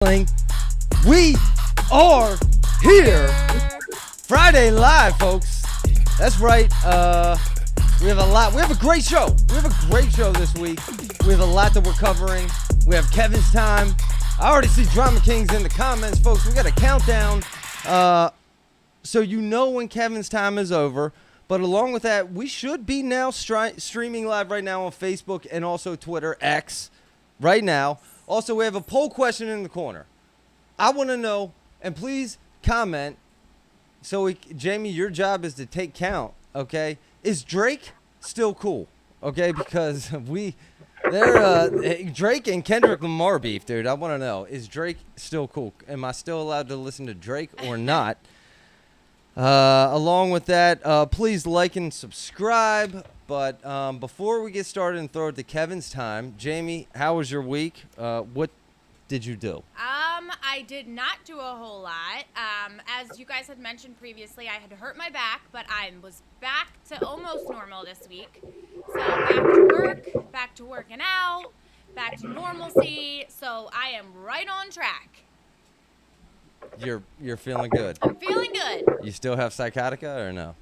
We are here. Friday live, folks. That's right. We have a great show. We have a great show this week. We have a lot that we're covering. We have Kevin's time. I already see Drama Kings in the comments, folks. We got a countdown. So you know when Kevin's time is over. But along with that, we should be now streaming live right now on Facebook and also Twitter, X, right now. Also, we have a poll question in the corner. I want to know, and please comment. So, Jamie, your job is to take count, okay? Is Drake still cool, okay? Because Drake and Kendrick Lamar beef, dude. I want to know, is Drake still cool? Am I still allowed to listen to Drake or not? Along with that, please like and subscribe. But before we get started and throw it to Kevin's time, Jamie, how was your week? What did you do? I did not do a whole lot. As you guys had mentioned previously, I had hurt my back, but I was back to almost normal this week. So back to working out, back to normalcy. So I am right on track. You're feeling good. I'm feeling good. You still have sciatica or no?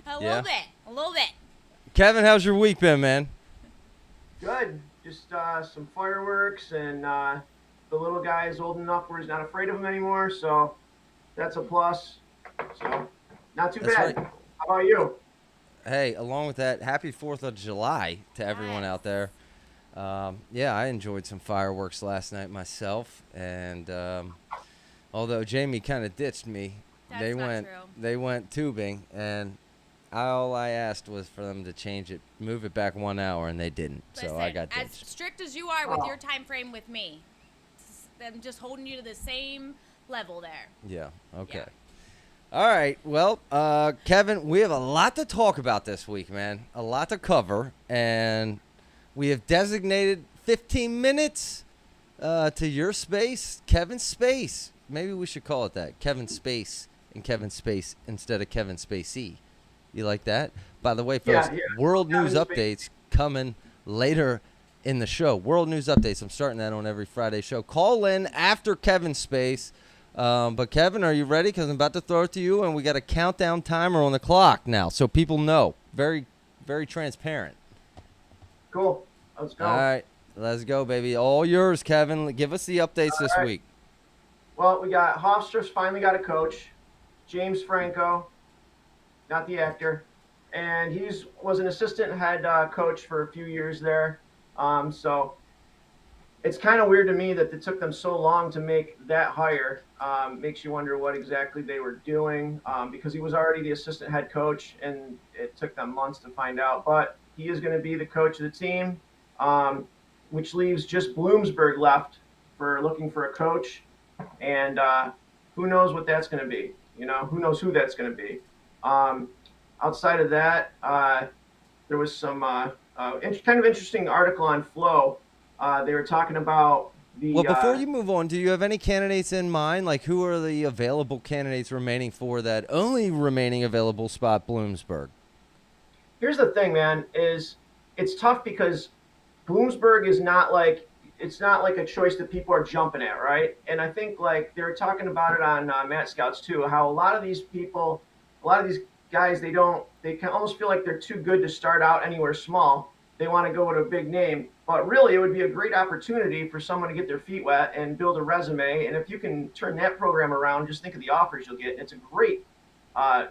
A little bit. Kevin, how's your week been, man? Good. Just some fireworks, and the little guy is old enough where he's not afraid of them anymore, so that's a plus. So, not too bad. Right. How about you? Hey, along with that, happy 4th of July to everyone out there. Yeah, I enjoyed some fireworks last night myself, and although Jamie kind of ditched me, they went tubing, and all I asked was for them to move it back 1 hour, and they didn't. Listen, so I got ditched. As strict as you are with your time frame with me, I'm just holding you to the same level there. Yeah. Okay. Yeah. All right. Well, Kevin, we have a lot to talk about this week, man. A lot to cover, and we have designated 15 minutes to your space, Kevin's space. Maybe we should call it that, Kevin Space and Kevin Space instead of Kevin Spacey. You like that? By the way, folks, World News Updates coming later in the show. World News Updates. I'm starting that on every Friday show. Call in after Kevin's space. But, Kevin, are you ready? Because I'm about to throw it to you, and we got a countdown timer on the clock now, so people know. Very, very transparent. Cool. Let's go. All right. Let's go, baby. All yours, Kevin. Give us the updates this week. Well, we got Hofstra's finally got a coach, James Franco. Not the actor, and was an assistant head coach for a few years there. So it's kind of weird to me that it took them so long to make that hire. Makes you wonder what exactly they were doing, because he was already the assistant head coach, and it took them months to find out. But he is going to be the coach of the team, which leaves just Bloomsburg left for looking for a coach, and who knows what that's going to be? Who knows who that's going to be? Outside of that, there was some kind of interesting article on Flow. They were talking about the. Well, before you move on, do you have any candidates in mind? Like, who are the available candidates remaining for that only remaining available spot, Bloomsburg? Here's the thing, man. It's tough because Bloomsburg is not like a choice that people are jumping at, right? And I think like they were talking about it on Matt Scouts too, how a lot of these guys, they can almost feel like they're too good to start out anywhere small. They want to go with a big name, but really it would be a great opportunity for someone to get their feet wet and build a resume. And if you can turn that program around, just think of the offers you'll get. It's a great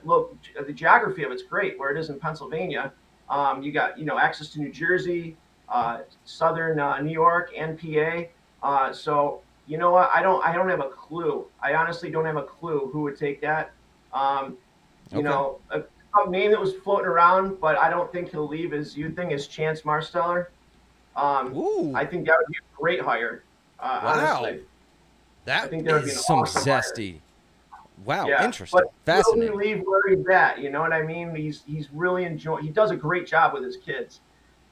look. The geography of it's great where it is in Pennsylvania. You got access to New Jersey, southern New York, and PA. So you know what? I don't have a clue. I honestly don't have a clue who would take that. A name that was floating around, but I don't think he'll leave is Chance Marsteller. I think that would be a great hire. Honestly. That would be an some awesome zesty. Hire. Wow, yeah, interesting, fascinating. Will he leave where he's at? You know what I mean? He's really enjoying. He does a great job with his kids.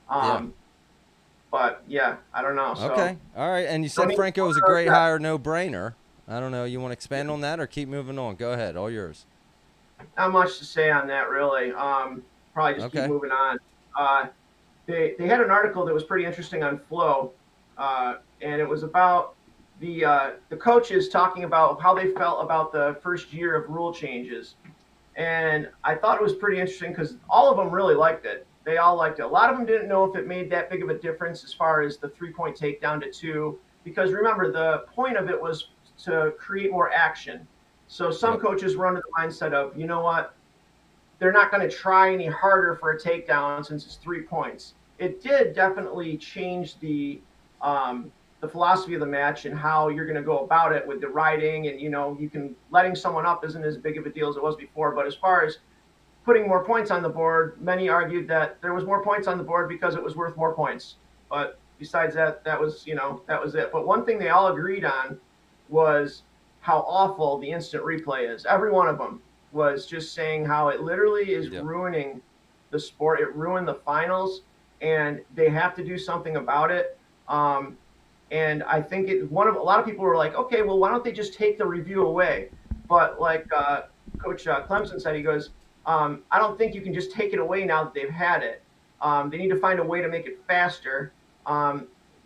But yeah, I don't know. So, okay, all right. And you said Franco was a great hire, no brainer. I don't know. You want to expand on that or keep moving on? Go ahead, all yours. Not much to say on that, really. Probably just keep moving on. They had an article that was pretty interesting on Flow. and it was about the coaches talking about how they felt about the first year of rule changes. And I thought it was pretty interesting because all of them really liked it. They all liked it. A lot of them didn't know if it made that big of a difference as far as the 3-point takedown to 2, because remember, the point of it was to create more action. So some Yep. coaches run to the mindset of, you know what, they're not going to try any harder for a takedown since it's 3 points. It did definitely change the philosophy of the match and how you're going to go about it with the riding, and you can letting someone up isn't as big of a deal as it was before. But as far as putting more points on the board, many argued that there was more points on the board because it was worth more points. But besides that, that was it. But one thing they all agreed on was how awful the instant replay is. Every one of them was just saying how it literally is Yep. ruining the sport. It ruined the finals, and they have to do something about it. And I think a lot of people were like, okay, well, why don't they just take the review away? But like Coach Clemson said, he goes, I don't think you can just take it away now that they've had it. They need to find a way to make it faster.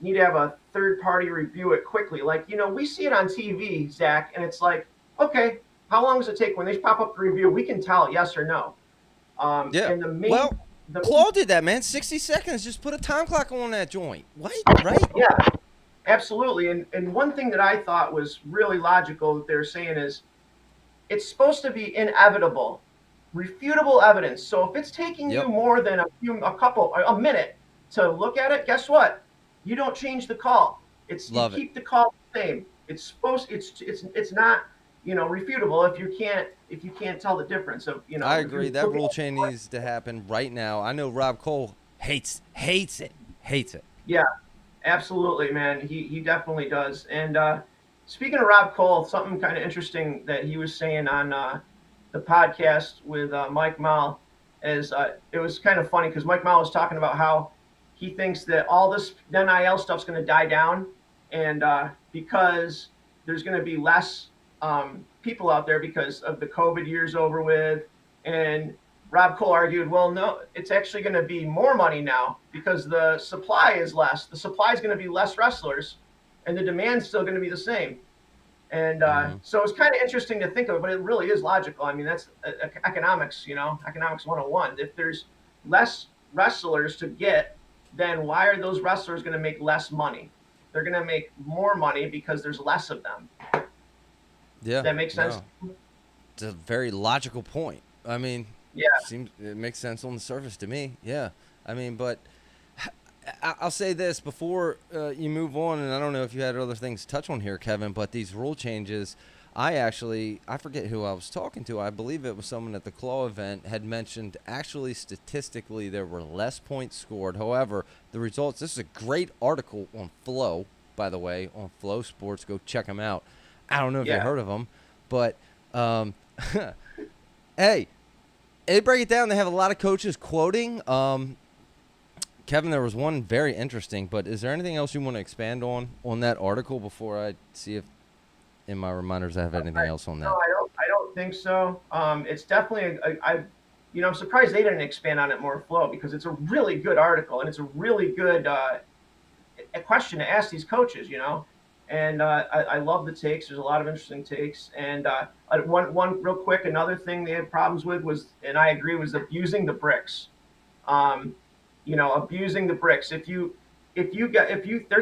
Need to have a third party review it quickly. Like, we see it on TV, Zach, and it's like, okay, how long does it take when they pop up the review? We can tell yes or no. Yeah. And Well, Claw did that, man. 60 seconds. Just put a time clock on that joint. What? Right? yeah, absolutely. And one thing that I thought was really logical that they're saying is it's supposed to be inevitable, refutable evidence. So if it's taking Yep. you more than a minute to look at it, guess what? You don't change the call. Love You it. keep the call the same. It's not refutable if you can't tell the difference of I if agree. you're That looking rule at- change needs to happen right now. I know Rob Cole hates it. Hates it. Yeah, absolutely, man. He definitely does. And speaking of Rob Cole, something kind of interesting that he was saying on the podcast with Mike Mal is it was kind of funny because Mike Mal was talking about how he thinks that all this NIL stuff's going to die down, and because there's going to be less people out there because of the COVID years over with, and Rob Cole argued, well, no, it's actually going to be more money now because the supply is less. The supply is going to be less wrestlers, and the demand's still going to be the same. And so it's kind of interesting to think of, but it really is logical. I mean, that's economics, economics 101. If there's less wrestlers to get, then why are those wrestlers going to make less money? They're going to make more money because there's less of them. Yeah. Does that make sense? No. It's a very logical point. I mean, Yeah. it makes sense on the surface to me. Yeah. I mean, but I'll say this before you move on, and I don't know if you had other things to touch on here, Kevin, but these rule changes, I forget who I was talking to. I believe it was someone at the Claw event had mentioned actually statistically there were less points scored. However, the results, this is a great article on Flow, by the way, on Flow Sports. Go check them out. I don't know if you heard of them, but hey, they break it down. They have a lot of coaches quoting. Kevin, there was one very interesting, but is there anything else you want to expand on that article before I see if in my reminders I have anything else on that? No, I don't think so. It's definitely I'm surprised they didn't expand on it more, Flow, because it's a really good article and it's a really good a question to ask these coaches, And I love the takes. There's a lot of interesting takes. And one real quick, another thing they had problems with was, and I agree, was abusing the bricks. Abusing the bricks. They're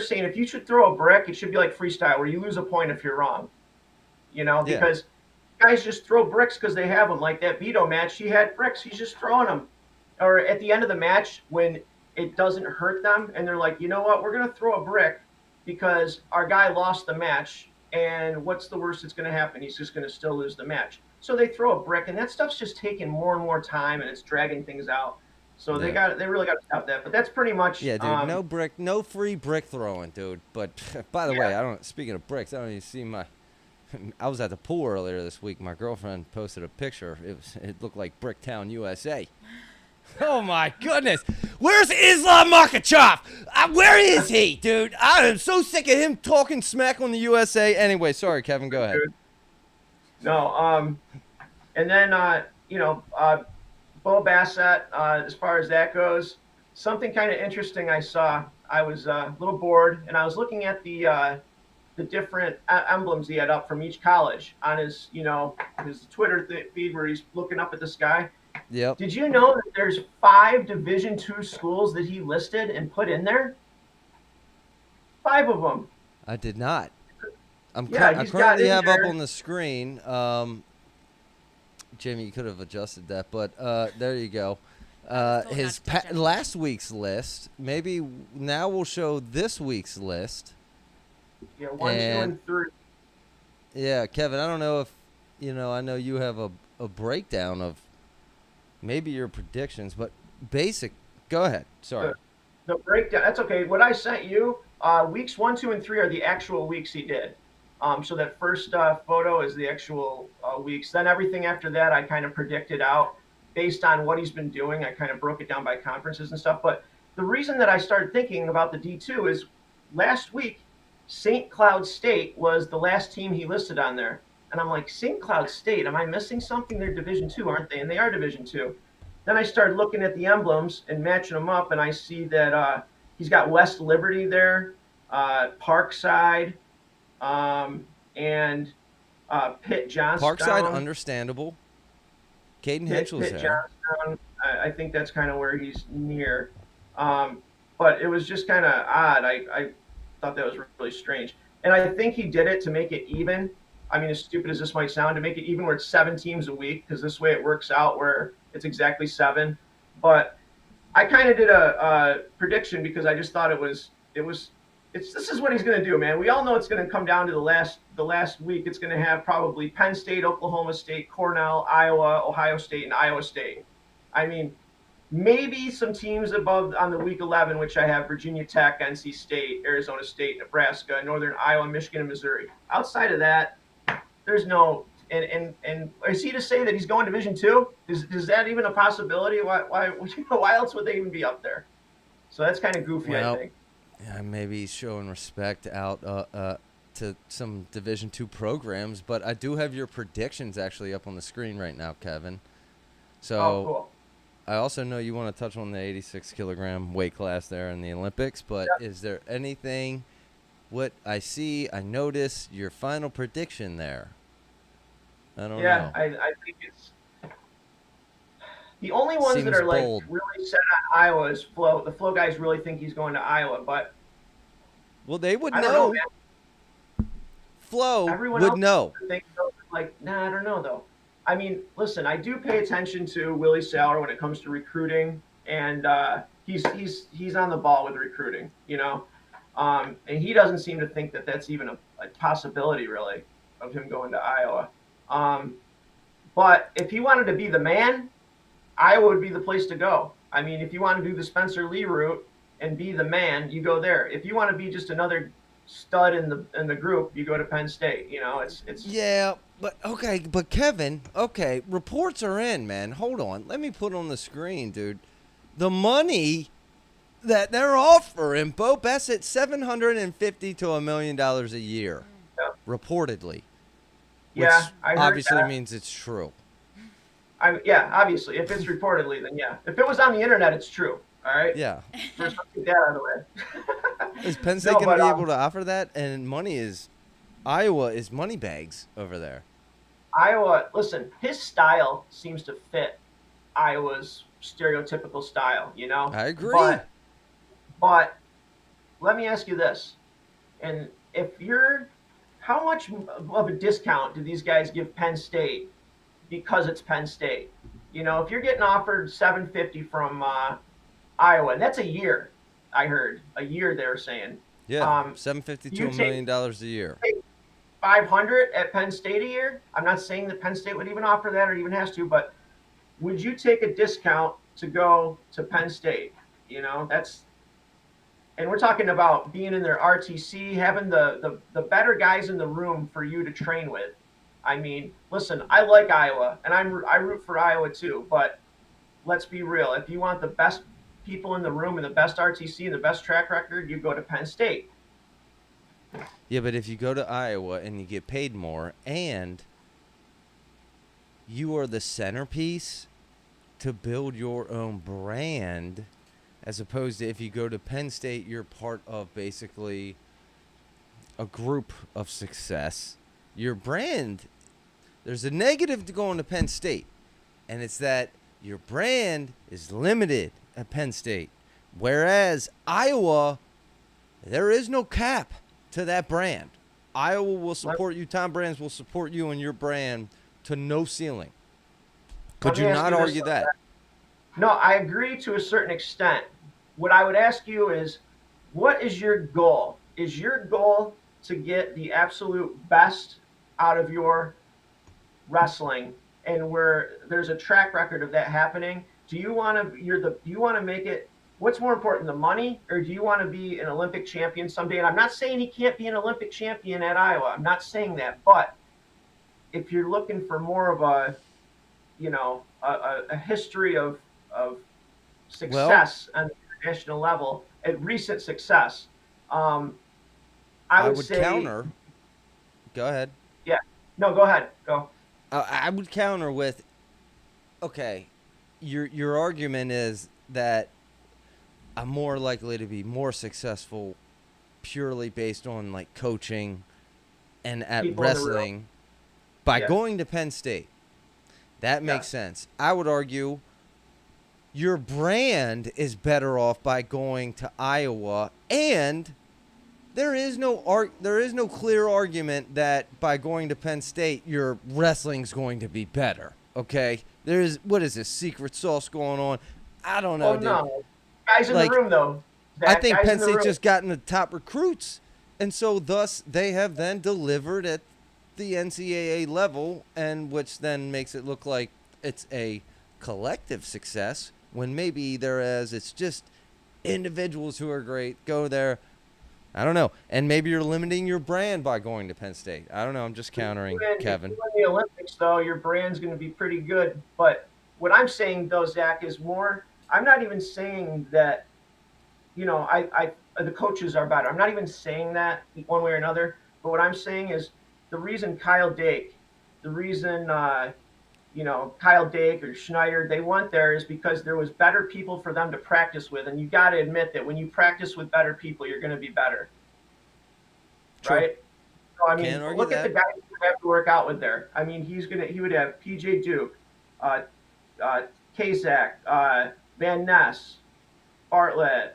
saying if you should throw a brick, it should be like freestyle where you lose a point if you're wrong. Because guys just throw bricks because they have them. Like that Vito match, he had bricks. He's just throwing them. Or at the end of the match when it doesn't hurt them and they're like, you know what, we're going to throw a brick because our guy lost the match. And what's the worst that's going to happen? He's just going to still lose the match. So they throw a brick, and that stuff's just taking more and more time, and it's dragging things out. So they really got to stop that. But that's pretty much dude. No free brick throwing, dude. But by the way, speaking of bricks, I don't even see I was at the pool earlier this week. My girlfriend posted a picture. It looked like Bricktown, USA. Oh my goodness! Where's Islam Makhachev? Where is he, dude? I am so sick of him talking smack on the USA. Anyway, sorry, Kevin. Go ahead. No, and then Bo Bassett. As far as that goes, something kind of interesting I saw. I was a little bored, and I was looking at the different emblems he had up from each college on his, his Twitter feed where he's looking up at the sky. Yep. Did you know that there's 5 Division II schools that he listed and put in there? 5 of them. I did not. I He's got currently in have there. up on the screen. Jimmy, you could have adjusted that, but there you go. His last week's list. Maybe now we'll show this week's list. Yeah, 1, 2, and 3. Yeah, Kevin, I don't know if, I know you have a breakdown of maybe your predictions, but go ahead. Sorry. The breakdown, that's okay. What I sent you, weeks 1, 2, and 3 are the actual weeks he did. So that first photo is the actual weeks. Then everything after that, I kind of predicted out based on what he's been doing. I kind of broke it down by conferences and stuff. But the reason that I started thinking about the D2 is last week, St. Cloud State was the last team he listed on there. And I'm like, St. Cloud State, am I missing something? They're Division II, aren't they? And they are Division II. Then I started looking at the emblems and matching them up, and I see that he's got West Liberty there, Parkside, and Pitt Johnstown. Parkside, understandable. Caden Hitchell's Pitt there. Johnstown, I think that's kind of where he's near. But it was just kind of odd. I thought that was really strange. And I think he did it to make it even. I mean, as stupid as this might sound, to make it even where it's 7 teams a week, because this way it works out where it's exactly 7. But I kind of did a prediction because I just thought this is what he's going to do, man. We all know it's going to come down to the last week. It's going to have probably Penn State, Oklahoma State, Cornell, Iowa, Ohio State, and Iowa State. I mean, maybe some teams above on the week 11, which I have Virginia Tech, NC State, Arizona State, Nebraska, Northern Iowa, Michigan, and Missouri. Outside of that, there's no. And is he to say that he's going Division II? Is that even a possibility? Why else would they even be up there? So that's kind of goofy, I think. Yeah, maybe he's showing respect out to some Division II programs, but I do have your predictions actually up on the screen right now, Kevin. So cool. I also know you want to touch on the 86 kilogram weight class there in the Olympics, but Is there anything? What I notice your final prediction there. I don't know. Yeah, I think it's the only ones Seems that are like bold. really set on Iowa is Flo. The Flo guys really think he's going to Iowa, but Well, they would I don't know. know, man. Flo Everyone would else know. think like, nah, I don't know though. I mean, listen, I do pay attention to Willie Sauer when it comes to recruiting, and he's on the ball with recruiting, and he doesn't seem to think that that's even a possibility really of him going to Iowa. But if he wanted to be the man, Iowa would be the place to go. I mean, if you want to do the Spencer Lee route and be the man, you go there. If you want to be just another stud in the group, you go to Penn State. It's Yeah, but Kevin, reports are in, man. Hold on, let me put on the screen, dude. The money that they're offering Bo Bassett $750,000 to $1 million a year, reportedly. Which I heard obviously that. means it's true. Obviously, if it's reportedly, then yeah. If it was on the internet, it's true. All right. Yeah. First, let's get that out of the way. Is Penn State going to be able to offer that? And Iowa is money bags over there. Iowa, listen, his style seems to fit Iowa's stereotypical style. I agree. But let me ask you this, and how much of a discount do these guys give Penn State because it's Penn State? If you're getting offered $750 from Iowa, and that's a year, I heard a year they were saying. Yeah, $750,000 to $1 million a year. $500 at Penn State a year. I'm not saying that Penn State would even offer that or even has to, but would you take a discount to go to Penn State? And we're talking about being in their RTC, having the better guys in the room for you to train with. I mean, listen, I like Iowa, and I root for Iowa too. But let's be real: if you want the best people in the room and the best RTC and the best track record, you go to Penn State. Yeah, but if you go to Iowa and you get paid more, and you are the centerpiece to build your own brand as opposed to if you go to Penn State, you're part of basically a group of success. Your brand, there's a negative to going to Penn State, and it's that your brand is limited at Penn State. Whereas Iowa, there is no cap to that brand. Iowa will support you. Tom Brands will support you and your brand to no ceiling. Could you not argue that? No, I agree to a certain extent. What I would ask you is, what is your goal? Is your goal to get the absolute best out of your wrestling, and where there's a track record of that happening? Do you want to make it? What's more important, the money, or do you want to be an Olympic champion someday? And I'm not saying he can't be an Olympic champion at Iowa. I'm not saying that, but if you're looking for more of a history of success on the international level, at recent success, I would say counter. Go ahead. Yeah. No, go ahead. Go. I would counter with, okay, your argument is that I'm more likely to be more successful purely based on like coaching and at People wrestling by Yeah. going to Penn State. That makes sense. I would argue your brand is better off by going to Iowa, and there is no clear argument that by going to Penn State your wrestling's going to be better. Okay? What is this secret sauce going on? I don't know, Oh dude. no, guys in the room though. I think Guys in Penn the State room. just gotten the top recruits, and so thus they have then delivered at the NCAA level, and which then makes it look like it's a collective success when maybe it's just individuals who are great go there. I don't know, and maybe you're limiting your brand by going to Penn State. I don't know. I'm just countering Kevin. If you win the Olympics, though, your brand's going to be pretty good. But what I'm saying, though, Zach, is more. I'm not even saying that. The coaches are better. I'm not even saying that one way or another. But what I'm saying is the reason Kyle Dake, the reason Kyle Dake or Schneider, they went there is because there was better people for them to practice with. And you got to admit that when you practice with better people, you're going to be better. True. Right? So, I mean, look at that. the guys you have to work out with there. I mean, he would have PJ Duke, Kazak, Van Ness, Bartlett,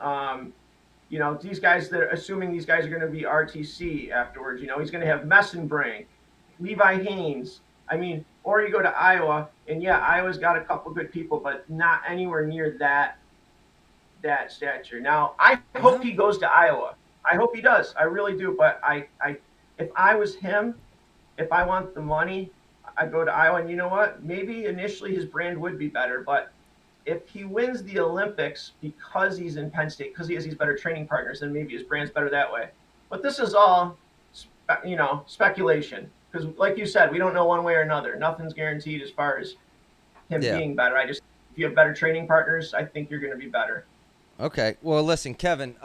these guys assuming these guys are going to be RTC afterwards, he's going to have Messenbrink, Levi Haynes. I mean, or you go to Iowa, and yeah, Iowa's got a couple good people, but not anywhere near that stature. Now, I hope he goes to Iowa. I hope he does. I really do. But if I was him, if I want the money, I'd go to Iowa. And you know what? Maybe initially his brand would be better, but if he wins the Olympics because he's in Penn State, because he has these better training partners, then maybe his brand's better that way. But this is all, speculation. Because, like you said, we don't know one way or another. Nothing's guaranteed as far as him being better. If you have better training partners, I think you're going to be better. Okay. Well, listen, Kevin,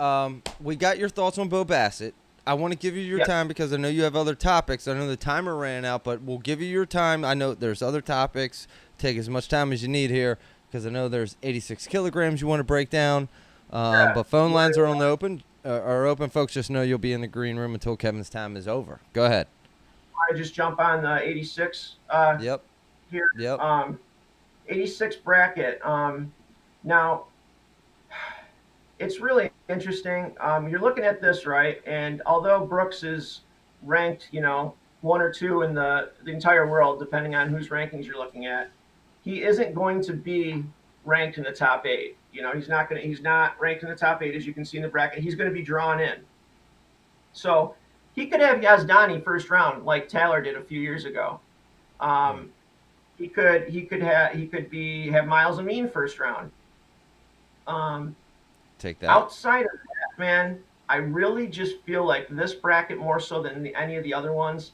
we got your thoughts on Bo Bassett. I want to give you your time because I know you have other topics. I know the timer ran out, but we'll give you your time. I know there's other topics. Take as much time as you need here because I know there's 86 kilograms you want to break down. But phone lines are open. Folks, just know you'll be in the green room until Kevin's time is over. Go ahead. I just jump on the 86 Yep. here. Yep. 86 bracket. Now, it's really interesting. You're looking at this, right? And although Brooks is ranked, 1 or 2 in the entire world, depending on whose rankings you're looking at, he isn't going to be ranked in the top 8. He's not ranked in the top 8, as you can see in the bracket. He's going to be drawn in. So he could have Yazdani first round, like Taylor did a few years ago. He could have Miles Amin first round. Take that. Outside of that, man, I really just feel like this bracket more so than any of the other ones.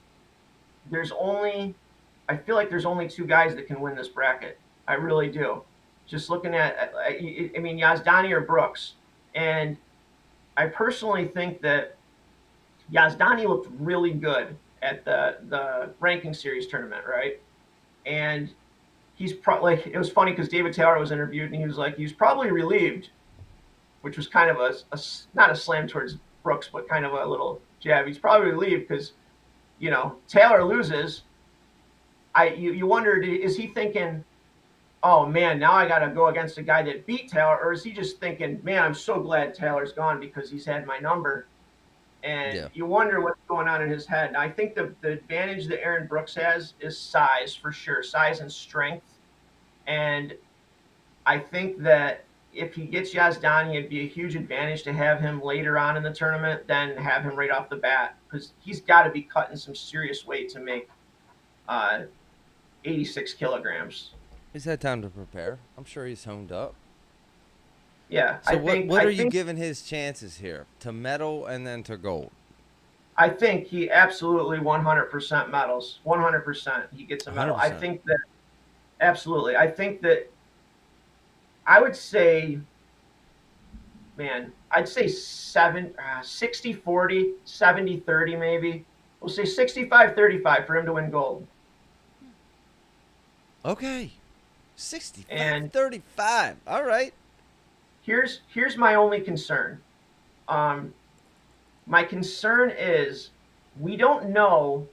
I feel like there's only 2 guys that can win this bracket. I really do. Just looking at, Yazdani or Brooks. And I personally think that Yazdani looked really good at the ranking series tournament, right? And he's probably, it was funny because David Taylor was interviewed and he was like, he's probably relieved which was kind of not a slam towards Brooks, but kind of a little jab. He's probably relieved because, Taylor loses. You wondered, is he thinking, oh man, now I got to go against a guy that beat Taylor, or is he just thinking, man, I'm so glad Taylor's gone because he's had my number? And you wonder what's going on in his head. And I think the advantage that Aaron Brooks has is size, for sure, size and strength. And I think that if he gets Yazdani, it'd be a huge advantage to have him later on in the tournament than have him right off the bat, because he's got to be cutting some serious weight to make 86 kilograms. He's had time to prepare. I'm sure he's honed up. Yeah. So what are you giving his chances here? To medal and then to gold? I think he absolutely 100% medals. 100% he gets a medal. 100%. I think that absolutely. I think that I would say, man, I'd say 60-40, 70-30 maybe. We'll say 65-35 for him to win gold. Okay. 65-35. All right. Here's my only concern. My concern is we don't know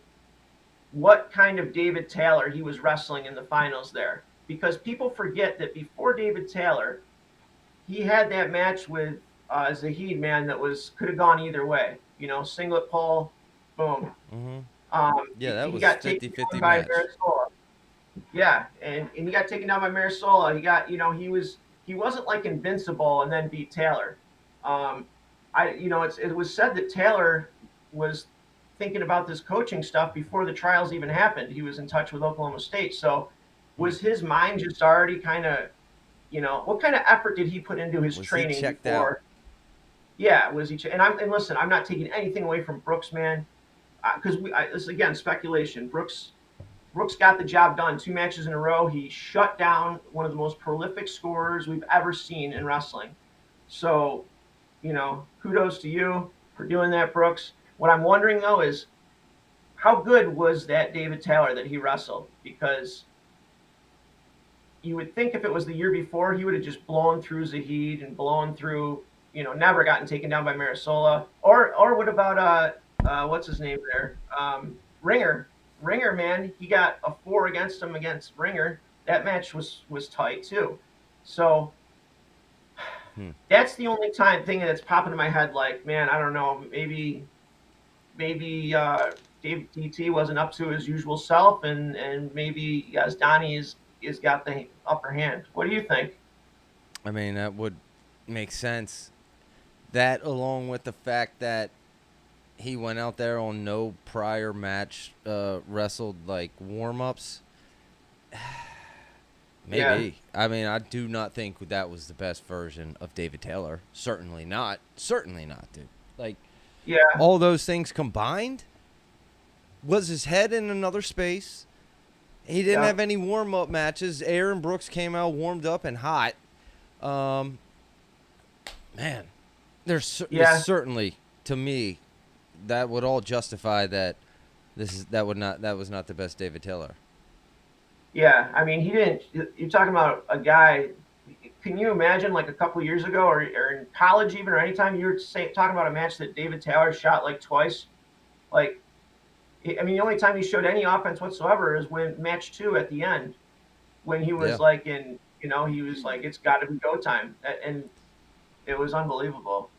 what kind of David Taylor he was wrestling in the finals there, because people forget that before David Taylor, he had that match with Zahid, man, that could have gone either way. Singlet pull, boom. Mm-hmm. That was 50-50 match. Marisola. Yeah, and he got taken down by Marisola. He wasn't like invincible and then beat Taylor. It was said that Taylor was thinking about this coaching stuff before the trials even happened. He was in touch with Oklahoma State. So was his mind just already kind of, what kind of effort did he put into his training before? Out? Yeah, was he? And listen, I'm not taking anything away from Brooks, man, because this is again speculation. Brooks got the job done 2 matches in a row. He shut down one of the most prolific scorers we've ever seen in wrestling. So, kudos to you for doing that, Brooks. What I'm wondering, though, is how good was that David Taylor that he wrestled? Because you would think if it was the year before, he would have just blown through Zahid and blown through, never gotten taken down by Marisola. Or what about, what's his name there? Ringer. Ringer, man, he got a 4 against him against Ringer. That match was tight too. So that's the only thing that's popping in my head. Like, man, I don't know, maybe Dave DT wasn't up to his usual self, and maybe Yazdani is got the upper hand. What do you think? I mean, that would make sense. That, along with the fact that he went out there on no prior match, wrestled like warm-ups. Maybe. Yeah. I mean, I do not think that was the best version of David Taylor. Certainly not. Certainly not, dude. Like, all those things combined, was his head in another space. He didn't have any warm-up matches. Aaron Brooks came out warmed up and hot. Man, there's certainly, to me, that would all justify that that was not the best David Taylor. Yeah, I mean, he didn't. You're talking about a guy. Can you imagine, like a couple of years ago, or in college even, or anytime you were talking about a match that David Taylor shot like twice? Like, I mean, the only time he showed any offense whatsoever is when match 2 at the end, when he was like he was like, it's got to be go time, and it was unbelievable.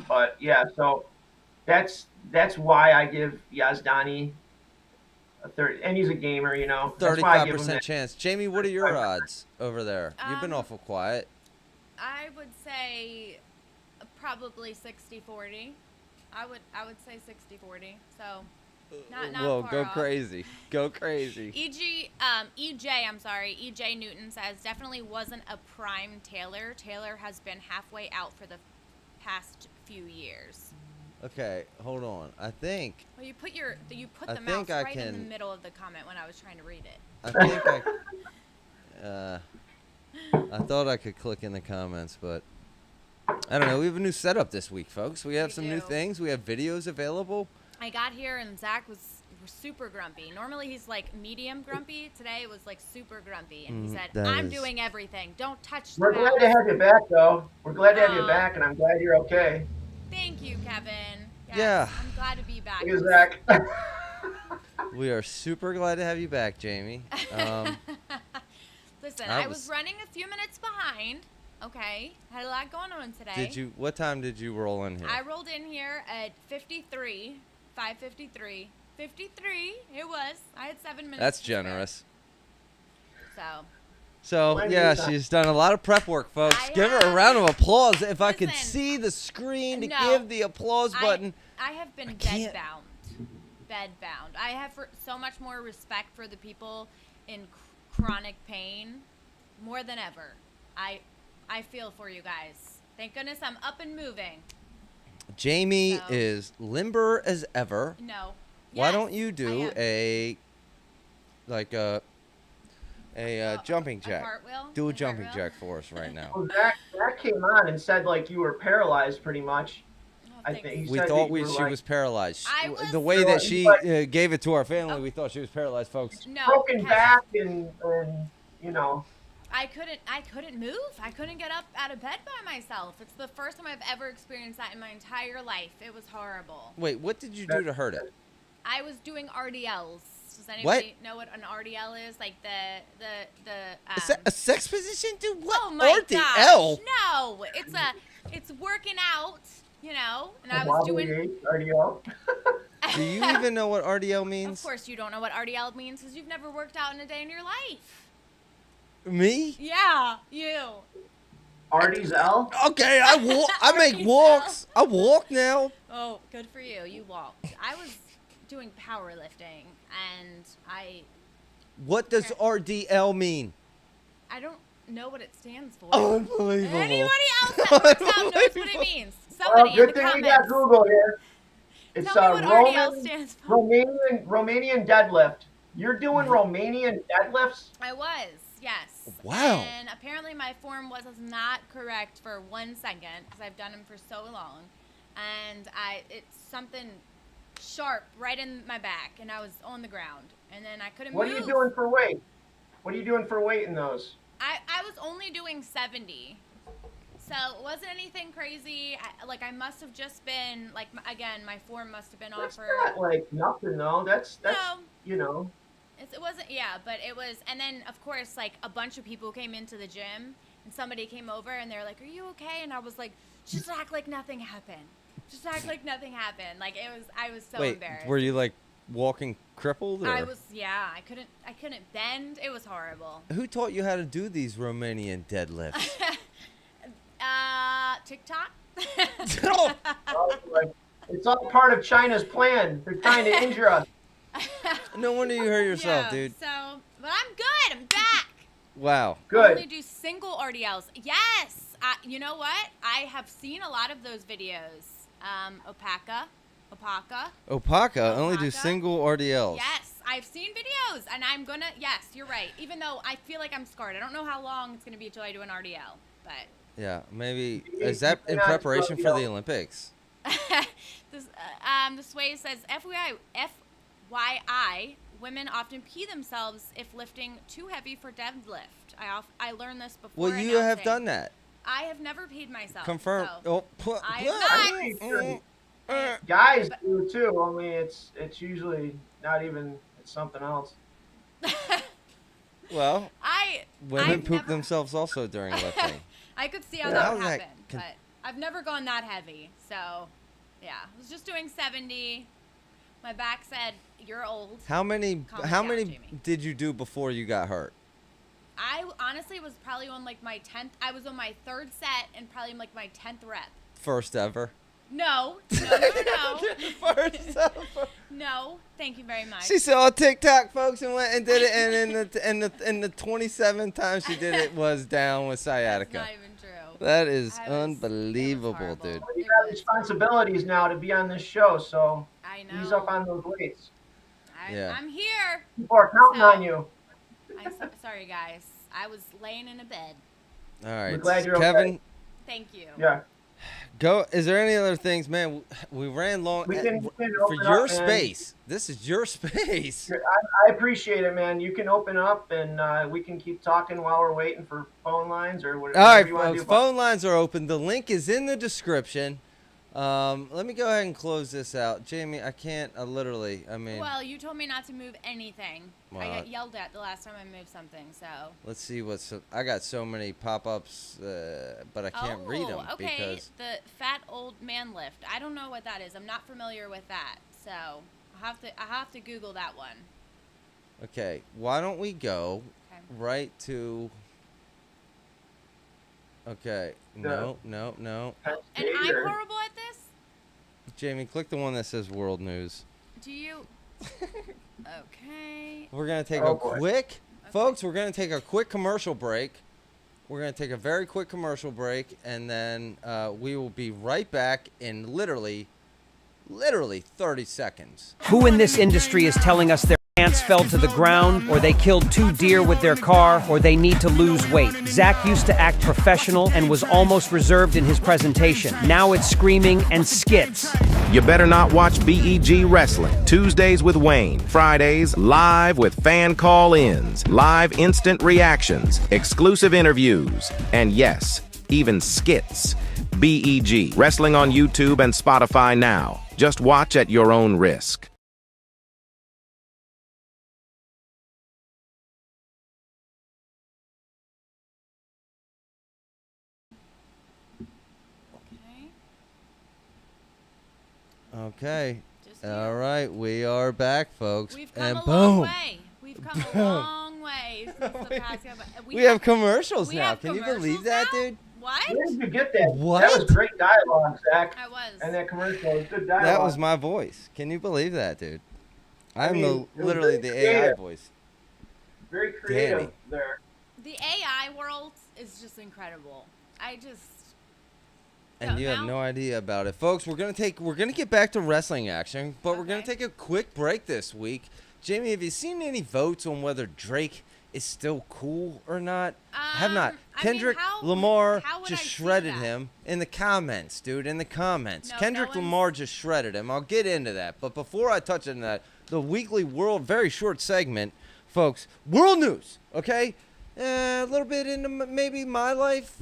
But yeah, so. That's why I give Yazdani a 30, and he's a gamer, 35% chance. Jamie, what are your odds over there? You've been awful quiet. I would say probably 60-40. I would say 60-40. So not Whoa, far go off. crazy. Go crazy. EJ Newton says definitely wasn't a prime Taylor. Taylor has been halfway out for the past few years. Okay, hold on. I think. Well, you put the mouse right in the middle of the comment when I was trying to read it. I think I thought I could click in the comments, but I don't know. We have a new setup this week, folks. We have some new things. We have videos available. I got here and Zach was super grumpy. Normally he's like medium grumpy. Today it was like super grumpy, and he said, that "I'm is- doing everything. Don't touch the We're glad mouse." to have you back, though. We're glad to have you Aw. back, and I'm glad you're okay. Thank you, Kevin. Yes, Yeah. I'm glad to be back. Look at Zach. We are super glad to have you back, Jamie. Listen, I I was was- running a few minutes behind. Okay, had a lot going on today. What time did you roll in here? I rolled in here at 5:53. 53. It was. I had 7 minutes. That's to spare. generous. So, Plenty yeah, of time. she's done a lot of prep work, folks. I Give her a have. round of applause. If I could Listen, see the screen to no, give the applause button. I have been can't- bedbound. Bedbound. I have so much more respect for the people in chronic pain, more than ever. I feel for you guys. Thank goodness I'm up and moving. Jamie So- is limber as ever. No. Why Yes, don't you I do am. a jumping A jack? cartwheel? Do a A jumping cartwheel? jack for us right now. Well, Zach came on and said like you were paralyzed pretty much. Oh, I thanks. think he We said thought that you were she like was paralyzed. I was- The way that So, she but- gave it to our family, we thought she was paralyzed, folks. No. broken Kevin, back and you know. I couldn't move. I couldn't get up out of bed by myself. It's the first time I've ever experienced that in my entire life. It was horrible. Wait, what did you do to hurt it? I was doing RDLs. Does anybody know what an RDL is? Like Is that a sex position, dude? What? Oh my RDL? gosh. No, it's working out, you know. And I was doing. RDO. Do you even know what RDL Of means? course, you don't know what RDL means because you've never worked out in a day in your life. Me? Yeah, you. Artie's L. Okay, I walk. I make RDL. walks. I walk now. Oh, good for you. You walked. I was doing powerlifting, and What does RDL mean? I don't know what it stands for. Unbelievable. Anybody else that works out knows what it Unbelievable. means. Somebody Oh, in good the thing we comments. got Google here. It's Tell me what RDL stands for. Romanian deadlift. You're doing Romanian deadlifts? I was, yes. Wow. And apparently my form was not correct for 1 second because I've done them for so long, and it's something sharp right in my back, and I was on the ground, and then I couldn't What move. are you doing for weight? What are you doing for weight in those? I was only doing 70. So it wasn't anything crazy. I must have just been again, my form must have been That's offered. not like nothing though. That's No. you know. It wasn't, yeah, but it was, and then of course, like a bunch of people came into the gym, and somebody came over, and they're like, "Are you okay?" And I was like, "Just act like nothing happened. Just act like nothing happened." Like I was so Wait, embarrassed. were you like walking crippled? Or? I was, yeah, I couldn't bend. It was horrible. Who taught you how to do these Romanian deadlifts? TikTok. Oh, Like, it's all part of China's plan. They're trying to injure us. no wonder you hurt yourself, Yeah, dude. So, but I'm good. I'm back. Wow. Good. Only do single RDLs. Yes. You know what? I have seen a lot of those videos. Opaka. Opaka only do Opaka? single RDLs. Yes, I've seen videos, and I'm gonna. Yes, you're right. Even though I feel like I'm scarred, I don't know how long it's gonna be until I do an RDL. But Yeah, maybe. You- Is that you in cannot preparation go- for you the know. Olympics? the sway says FYI, women often pee themselves if lifting too heavy for deadlift. I learned this before. Well, you have done that. I have never peed myself. Confirm. So. Oh, I have not. Guys do too. Only it's usually not even. It's something else. Well, women I've poop never- themselves also during lifting. I could see how Yeah. that How's would that happen, con- but I've never gone that heavy. So, yeah, I was just doing 70. My back said, "You're old." How many Calm down, many Jamie. did you do before you got hurt? I honestly was probably on like my 10th. I was on my 3rd set and probably like my 10th rep. First ever. No. First ever. No. Thank you very much. She saw TikTok, folks, and went and did it, and in the 27 times she did it was down with That's sciatica. not even true. That is I was- it was unbelievable, horrible. dude. You have responsibilities now to be on this show, so I know. ease up on those weights. Yeah. I'm here. People are counting So- on you. Sorry, guys. I was laying in a bed. All right, glad you're Kevin. okay. Thank you. Yeah. Go. Is there any other things, man? We ran long We can for open your up, man. space. This is your space. I appreciate it, man. You can open up, and we can keep talking while we're waiting for phone lines or whatever All right, you want to folks. do. Phone lines are open. The link is in the description. Let me go ahead and close this out. Jamie, I can't, literally, I mean. Well, you told me not to move anything. Well, I got yelled at the last time I moved something, so. Let's see I got so many pop-ups, but I can't read them. Okay, because the fat old man lift. I don't know what that is. I'm not familiar with that, so I have to Google that one. Okay, why don't we go right to, okay, no. And I'm horrible at this? Jamie, click the one that says World News. Do you? Okay. We're going to take folks, we're going to take a quick commercial break. We're going to take a very quick commercial break, and then we will be right back in literally 30 seconds. Who in this industry is telling us their pants fell to the ground, or they killed 2 deer with their car, or they need to lose weight? Zach used to act professional and was almost reserved in his presentation. Now it's screaming and skits. You better not watch BEG Wrestling. Tuesdays with Wayne. Fridays, live with fan call-ins, live instant reactions, exclusive interviews, and yes, even skits. BEG Wrestling on YouTube and Spotify now. Just watch at your own risk. Okay. All right, we are back, folks. We've come and a boom. long way. We've come a long way since the past. We have commercials we now. have Can you commercials believe that, now? dude? What? Where did you get that? What? That was great dialogue, Zach. I was. And that commercial was good dialogue. That was my voice. Can you believe that, dude? I'm mean, literally the AI creative. voice. Very creative Danny. there. The AI world is just incredible. And you have no idea about it. Folks, we're gonna get back to wrestling action, but we're gonna take a quick break this week. Jamie, have you seen any votes on whether Drake is still cool or not? I have not. Kendrick Lamar just shredded him in the comments, dude, in the comments. No, Kendrick Lamar just shredded him. I'll get into that. But before I touch on that, the weekly world, very short segment, folks, world news, okay? A little bit into maybe my life,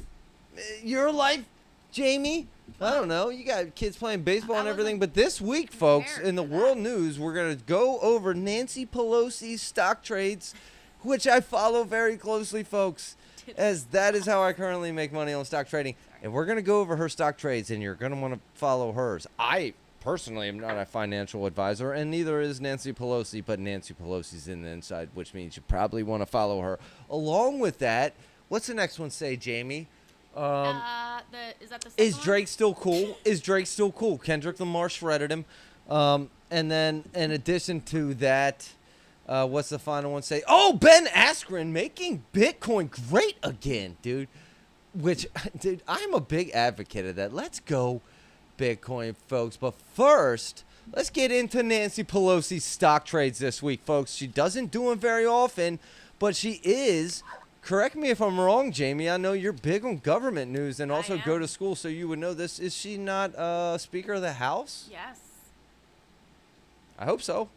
your life, Jamie. I don't know. You got kids playing baseball and everything. But this week, folks, in the world news, we're going to go over Nancy Pelosi's stock trades, which I follow very closely, folks, as that is how I currently make money on stock trading. And we're going to go over her stock trades, and you're going to want to follow hers. I personally am not a financial advisor, and neither is Nancy Pelosi, but Nancy Pelosi's in the inside, which means you probably want to follow her. Along with that, what's the next one say, Jamie? Is that the second Is one? Drake still cool? Is Drake still cool? Kendrick Lamar shredded him. And then in addition to that, what's the final one say? Oh, Ben Askren making Bitcoin great again, dude. Which, dude, I'm a big advocate of that. Let's go Bitcoin, folks. But first, let's get into Nancy Pelosi's stock trades this week, folks. She doesn't do them very often, but she is. Correct me if I'm wrong, Jamie. I know you're big on government news and also go to school, so you would know this. Is she not Speaker of the House? Yes. I hope so.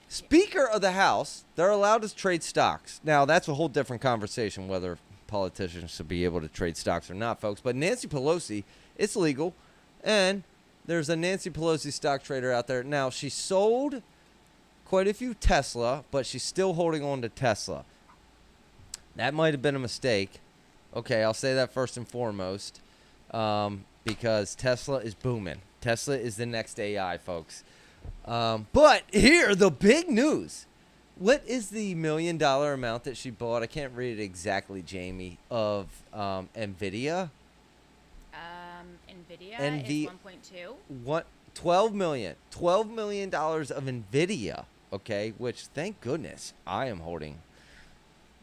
Speaker of the House, they're allowed to trade stocks. Now, that's a whole different conversation, whether politicians should be able to trade stocks or not, folks. But Nancy Pelosi, it's legal. And there's a Nancy Pelosi stock trader out there. Now, she sold quite a few Tesla, but she's still holding on to Tesla. That might have been a mistake. Okay, I'll say that first and foremost, because Tesla is booming. Tesla is the next AI, folks. But here, the big news. What is the $1 million amount that she bought? I can't read it exactly, Jamie, of NVIDIA. NVIDIA is 1.2. What? $12 million. $12 million of NVIDIA, okay, which, thank goodness, I am holding.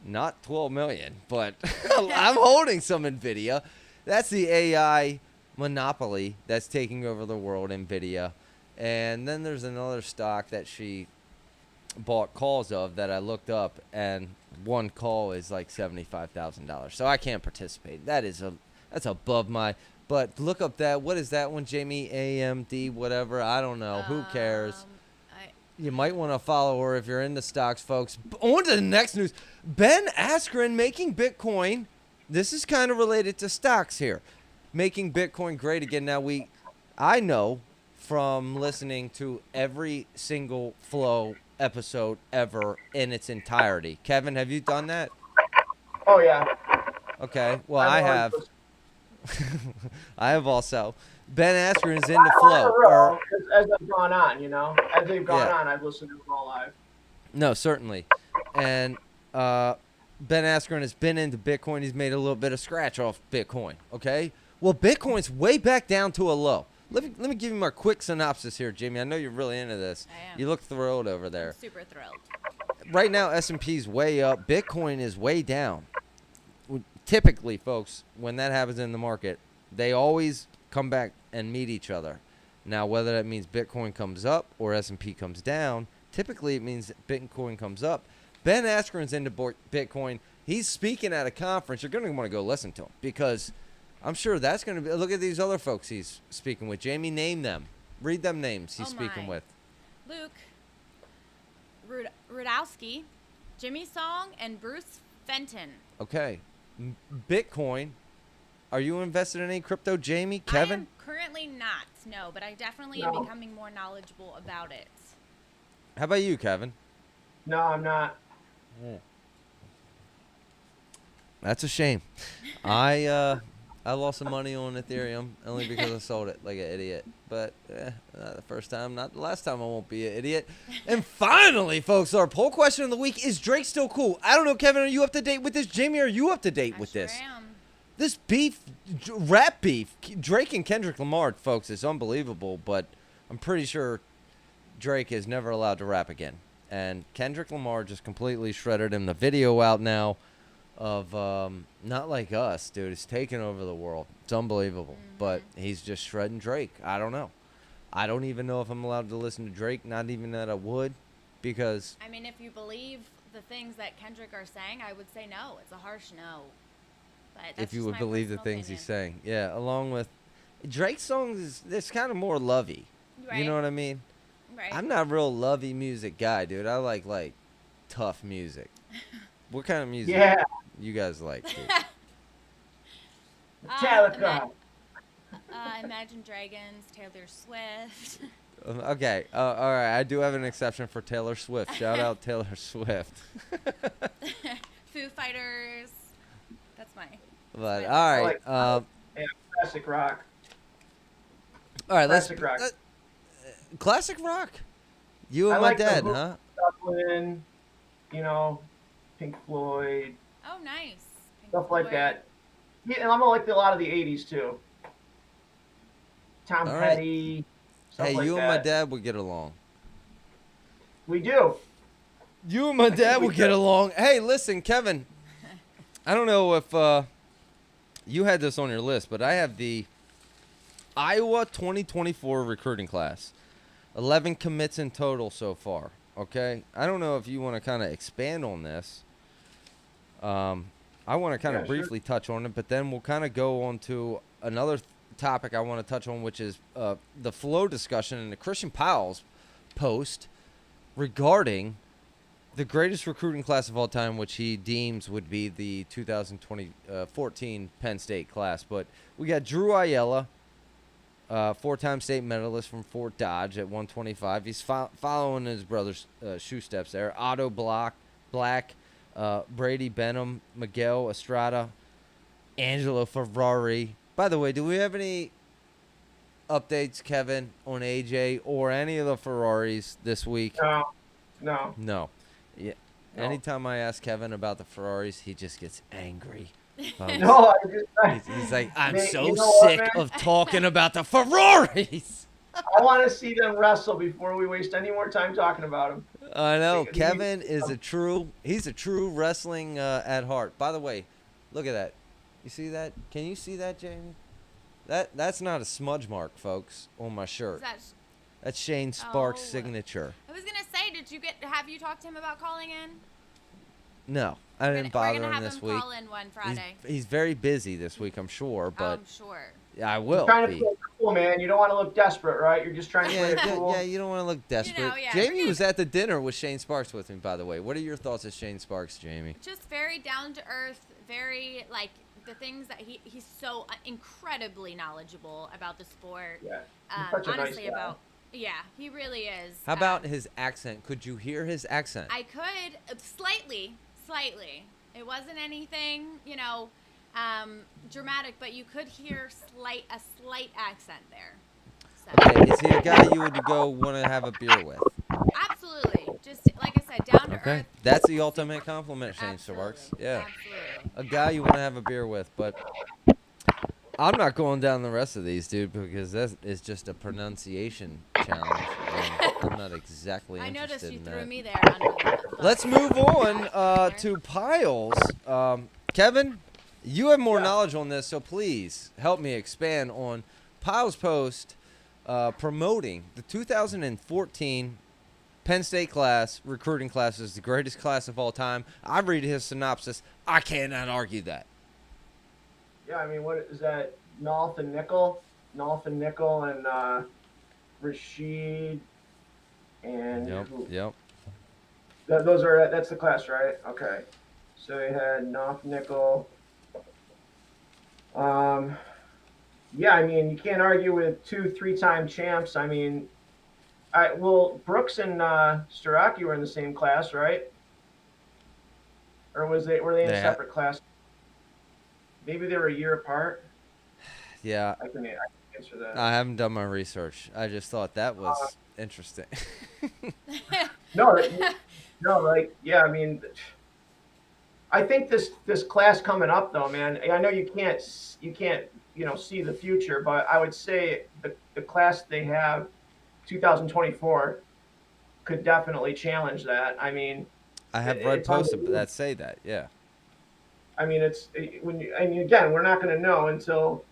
Not 12 million, but I'm holding some NVIDIA. That's the AI monopoly that's taking over the world, NVIDIA. And then there's another stock that she bought calls of that I looked up, and one call is like $75,000. So I can't participate. That's above my But look up that. What is that one, Jamie? AMD, whatever. I don't know. Who cares? You might want to follow her if you're into stocks, folks. On to the next news. Ben Askren making Bitcoin. This is kind of related to stocks here. Making Bitcoin great again. Now, I know from listening to every single Flow episode ever in its entirety. Kevin, have you done that? Oh, yeah. Okay. Well, I have. I have also. Ben Askren is into Flow. As I've gone on, as they've gone on, I've listened to them all live. No, certainly. And Ben Askren has been into Bitcoin. He's made a little bit of scratch off Bitcoin. Okay. Well, Bitcoin's way back down to a low. Let me give you my quick synopsis here, Jimmy. I know you're really into this. I am. You look thrilled over there. I'm super thrilled. Right now, S&P's way up. Bitcoin is way down. Typically, folks, when that happens in the market, they always come back and meet each other. Now, whether that means Bitcoin comes up or S&P comes down, typically it means that Bitcoin comes up. Ben Askren's into Bitcoin. He's speaking at a conference. You're going to want to go listen to him because I'm sure that's going to be. Look at these other folks he's speaking with. Jamie, name them. Read them names he's speaking with. Luke Rudowski, Jimmy Song, and Bruce Fenton. Okay. Bitcoin. Are you invested in any crypto, Jamie? Kevin? I am currently not, no, but I definitely am becoming more knowledgeable about it. How about you, Kevin? No, I'm not. That's a shame. I lost some money on Ethereum only because I sold it like an idiot. But not the first time, not the last time I won't be an idiot. And finally, folks, our poll question of the week, is Drake still cool? I don't know, Kevin, are you up to date with this? Jamie, are you up to date with this? I sure am. This beef, rap beef, Drake and Kendrick Lamar, folks, is unbelievable. But I'm pretty sure Drake is never allowed to rap again. And Kendrick Lamar just completely shredded him. The video out now of Not Like Us, dude. It's taking over the world. It's unbelievable. But he's just shredding Drake. I don't know. I don't even know if I'm allowed to listen to Drake. Not even that I would. Because I mean, if you believe the things that Kendrick are saying, I would say no. It's a harsh no. But that's if you just would my believe the personal things he's opinion. saying. Yeah, along with Drake's songs, it's kind of more lovey. Right. You know what I mean? Right. I'm not a real lovey music guy, dude. I like tough music. What kind of music you guys like, dude? Metallica. Imagine Dragons, Taylor Swift. Okay, all right. I do have an exception for Taylor Swift. Shout out Taylor Swift. Foo Fighters. That's my. But all right, Classic rock. all right. Classic rock. Classic rock. You and I my like dad, the huh? Zeppelin, Pink Floyd, Oh, nice. Pink stuff like Floyd. that. Yeah, and I'm gonna like a lot of the '80s too. Tom All right. Petty. Stuff Hey, like you that. and my dad would get along. We do. You and my dad would get along. Hey, listen, Kevin. I don't know if you had this on your list, but I have the Iowa 2024 recruiting class. 11 commits in total so far. Okay? I don't know if you want to kind of expand on this. I want to kind of briefly touch on it, but then we'll kind of go on to another topic I want to touch on, which is the flow discussion in the Christian Powell's post regarding the greatest recruiting class of all time, which he deems would be the 2014 Penn State class. But we got Drew Ayala, four-time state medalist from Fort Dodge at 125. He's following his brother's shoe steps there. Otto Black, Brady Benham, Miguel Estrada, Angelo Ferrari. By the way, do we have any updates, Kevin, on AJ or any of the Ferraris this week? No. No. Yeah. No. Anytime I ask Kevin about the Ferraris, he just gets angry. No, He's like, I'm Man, so you know what, sick man? of talking about the Ferraris. I want to see them wrestle before we waste any more time talking about them. I know. He- Kevin is he's a true wrestling at heart. By the way, look at that. You see that? Can you see that, Jamie? That's not a smudge mark, folks, on my shirt. Is that That's Shane Sparks' Oh. signature. I was gonna say, have you talked to him about calling in? No, I didn't We're bother gonna him have this him week. call in one Friday. He's very busy this week, I'm sure, but I'm sure. I will Trying to be. play it cool, man. You don't want to look desperate, right? You're just trying to play it cool. Yeah, you don't want to look desperate. yeah, Jamie we're was at the dinner with Shane Sparks with me, by the way. What are your thoughts of Shane Sparks, Jamie? Just very down to earth, very like the things that he's so incredibly knowledgeable about the sport. Yeah. He's such a Honestly, nice guy. he really is. How about his accent? Could you hear his accent? I could slightly. It wasn't anything, dramatic, but you could hear a slight accent there. So. Okay, is he a guy you would go want to have a beer with? Absolutely. Just like I said, down to Okay, earth. that's the ultimate compliment, Shane Sparks. Yeah, Absolutely. a guy you want to have a beer with, but I'm not going down the rest of these, dude, because that is just a pronunciation challenge. And I'm not exactly I interested noticed you in threw that. me there under the bus. Let's move on to piles. Kevin, you have more knowledge on this, so please help me expand on Piles' post promoting the 2014 Penn State class, recruiting class, is the greatest class of all time. I read his synopsis. I cannot argue that. Yeah, I mean, what is that? Nolf and Nickel, and Rashid, and Yep. That's the class, right? Okay. So we had Nolf, Nickel. Yeah, I mean, you can't argue with 2 3-time champs. I mean, Brooks and Starocki were in the same class, right? Or were they in a separate class? Maybe they were a year apart. Yeah. I can answer that. I haven't done my research. I just thought that was interesting. No, yeah, I mean, I think this class coming up though, man. I know you can't see the future, but I would say the class they have, 2024, could definitely challenge that. I mean, I have read posts that say that. Yeah. I mean, again, we're not going to know until,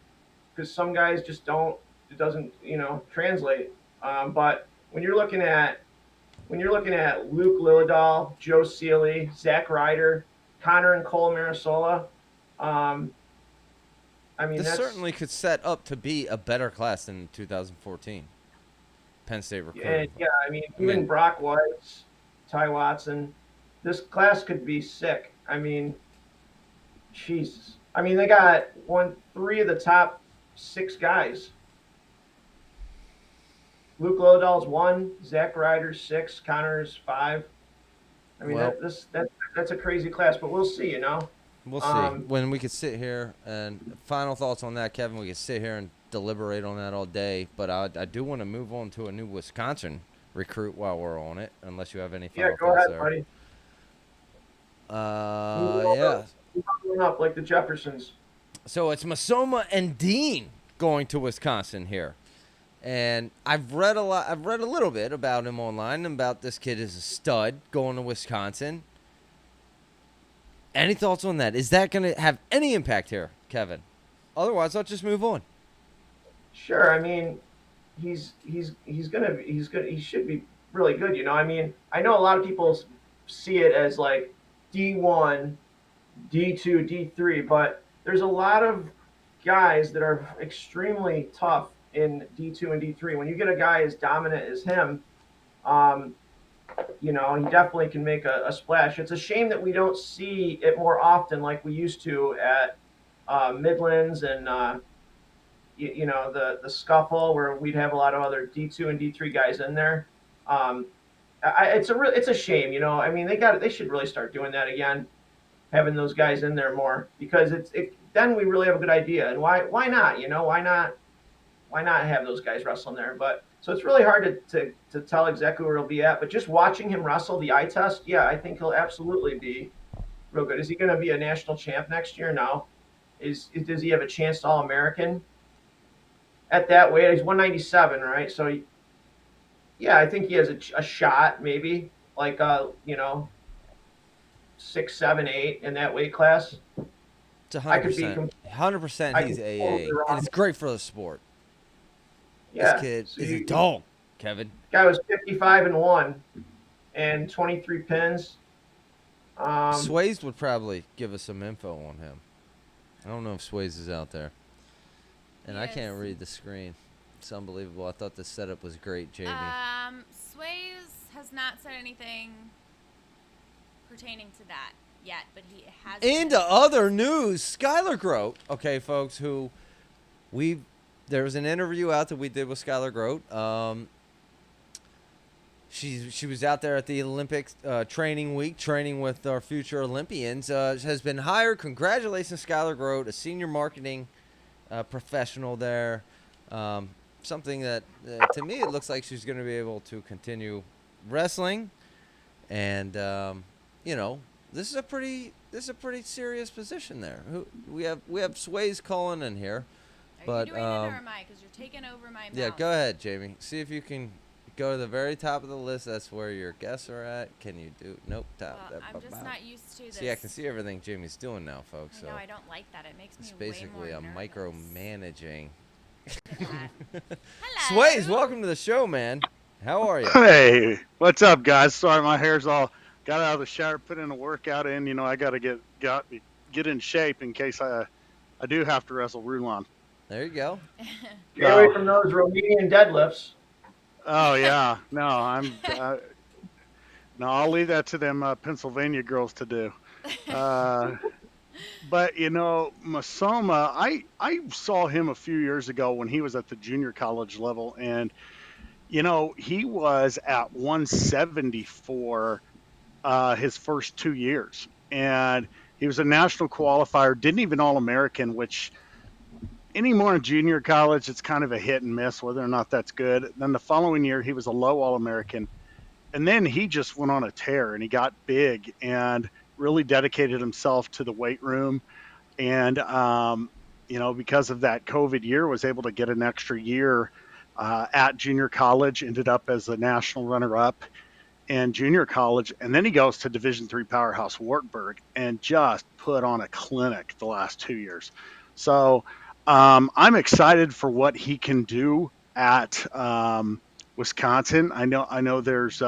because some guys just it doesn't translate. But when you're looking at Luke Lillidahl, Joe Seeley, Zach Ryder, Connor and Cole Marisola, I mean, this certainly could set up to be a better class than 2014 Penn State recruiting. And yeah, I mean, even Brock Weiss, Ty Watson, this class could be sick. I mean, Jesus. I mean, they got 3 of the top 6 guys. Luke Lillidahl's 1, Zach Ryder's 6, Connor's 5. I mean, that's a crazy class, but we'll see, We'll see. When we could sit here and final thoughts on that, Kevin, we could sit here and deliberate on that all day. But I do want to move on to a new Wisconsin recruit while we're on it, unless you have any final go thoughts ahead, there. buddy. Yeah. Moving up like the Jeffersons. So it's Masoma and Dean going to Wisconsin here. And I've read a little bit about him online, and about this kid is a stud going to Wisconsin. Any thoughts on that? Is that going to have any impact here, Kevin? Otherwise, let's just move on. Sure. I mean, he should be really good. I mean, I know a lot of people see it as like D1, D2, D3, but there's a lot of guys that are extremely tough in D2 and D3. When you get a guy as dominant as him, he definitely can make a splash. It's a shame that we don't see it more often like we used to at Midlands and the scuffle, where we'd have a lot of other D2 and D3 guys in there. It's a shame. I mean, they should really start doing that again, having those guys in there more, because then we really have a good idea. And why not? Why not have those guys wrestling there? But so it's really hard to tell exactly where he'll be at. But just watching him wrestle the eye test, yeah, I think he'll absolutely be real good. Is he going to be a national champ next year? No. Does he have a chance to All-American at that weight? He's 197, right? So, yeah, I think he has a shot, maybe like 6, 7, 8 in that weight class. It's 100%. 100% he's AA, and it's great for the sport. Yeah. This kid is a dog, Kevin. Guy was 55-1 and 23 pins. Swayze would probably give us some info on him. I don't know if Swayze is out there. And I can't read the screen. It's unbelievable. I thought the setup was great, Jamie. Swayze has not said anything pertaining to that yet, but he has. Into other news, Skylar Grote. Okay, folks, there was an interview out that we did with Skylar Grote. She was out there at the Olympics training week, training with our future Olympians. Has been hired. Congratulations, Skylar Grote, a senior marketing professional there. Something that, to me, it looks like she's going to be able to continue wrestling. And, this is a pretty serious position there. We have Swayze calling in here. Are you doing it or am I? Because you're taking over my mouth. Yeah, go ahead, Jamie. See if you can go to the very top of the list. That's where your guests are at. Can you do? Nope. Top. Well, I'm just not used to this. See, I can see everything Jamie's doing now, folks. I know, I don't like that. It makes me it's way basically more a nervous. micromanaging. Hello. Swayze, welcome to the show, man. How are you? Hey, what's up, guys? Sorry, my hair's all got out of the shower, put in a workout in. I got to get in shape in case I do have to wrestle Rulon. There you go. Get away from those Romanian deadlifts. Oh yeah, no, I'll leave that to them Pennsylvania girls to do. But Masoma, I saw him a few years ago when he was at the junior college level, and he was at 170 for his first 2 years, and he was a national qualifier, didn't even All-American, which anymore in junior college, it's kind of a hit and miss whether or not that's good. Then the following year, he was a low All-American. And then he just went on a tear and he got big and really dedicated himself to the weight room. And, because of that COVID year, was able to get an extra year at junior college, ended up as a national runner-up in junior college. And then he goes to Division III powerhouse Wartburg and just put on a clinic the last 2 years. So, I'm excited for what he can do at Wisconsin. I know there's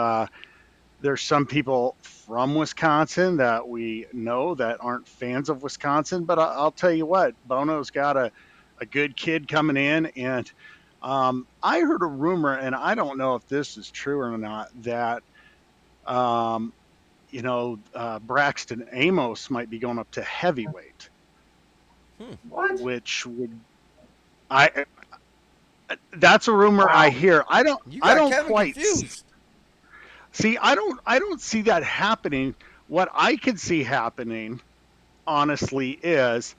some people from Wisconsin that we know that aren't fans of Wisconsin, but I'll tell you what, Bono's got a good kid coming in, and I heard a rumor, and I don't know if this is true or not, that Braxton Amos might be going up to heavyweight. What? Which would that's a rumor I hear. I don't quite see. I don't see that happening. What I could see happening, honestly, is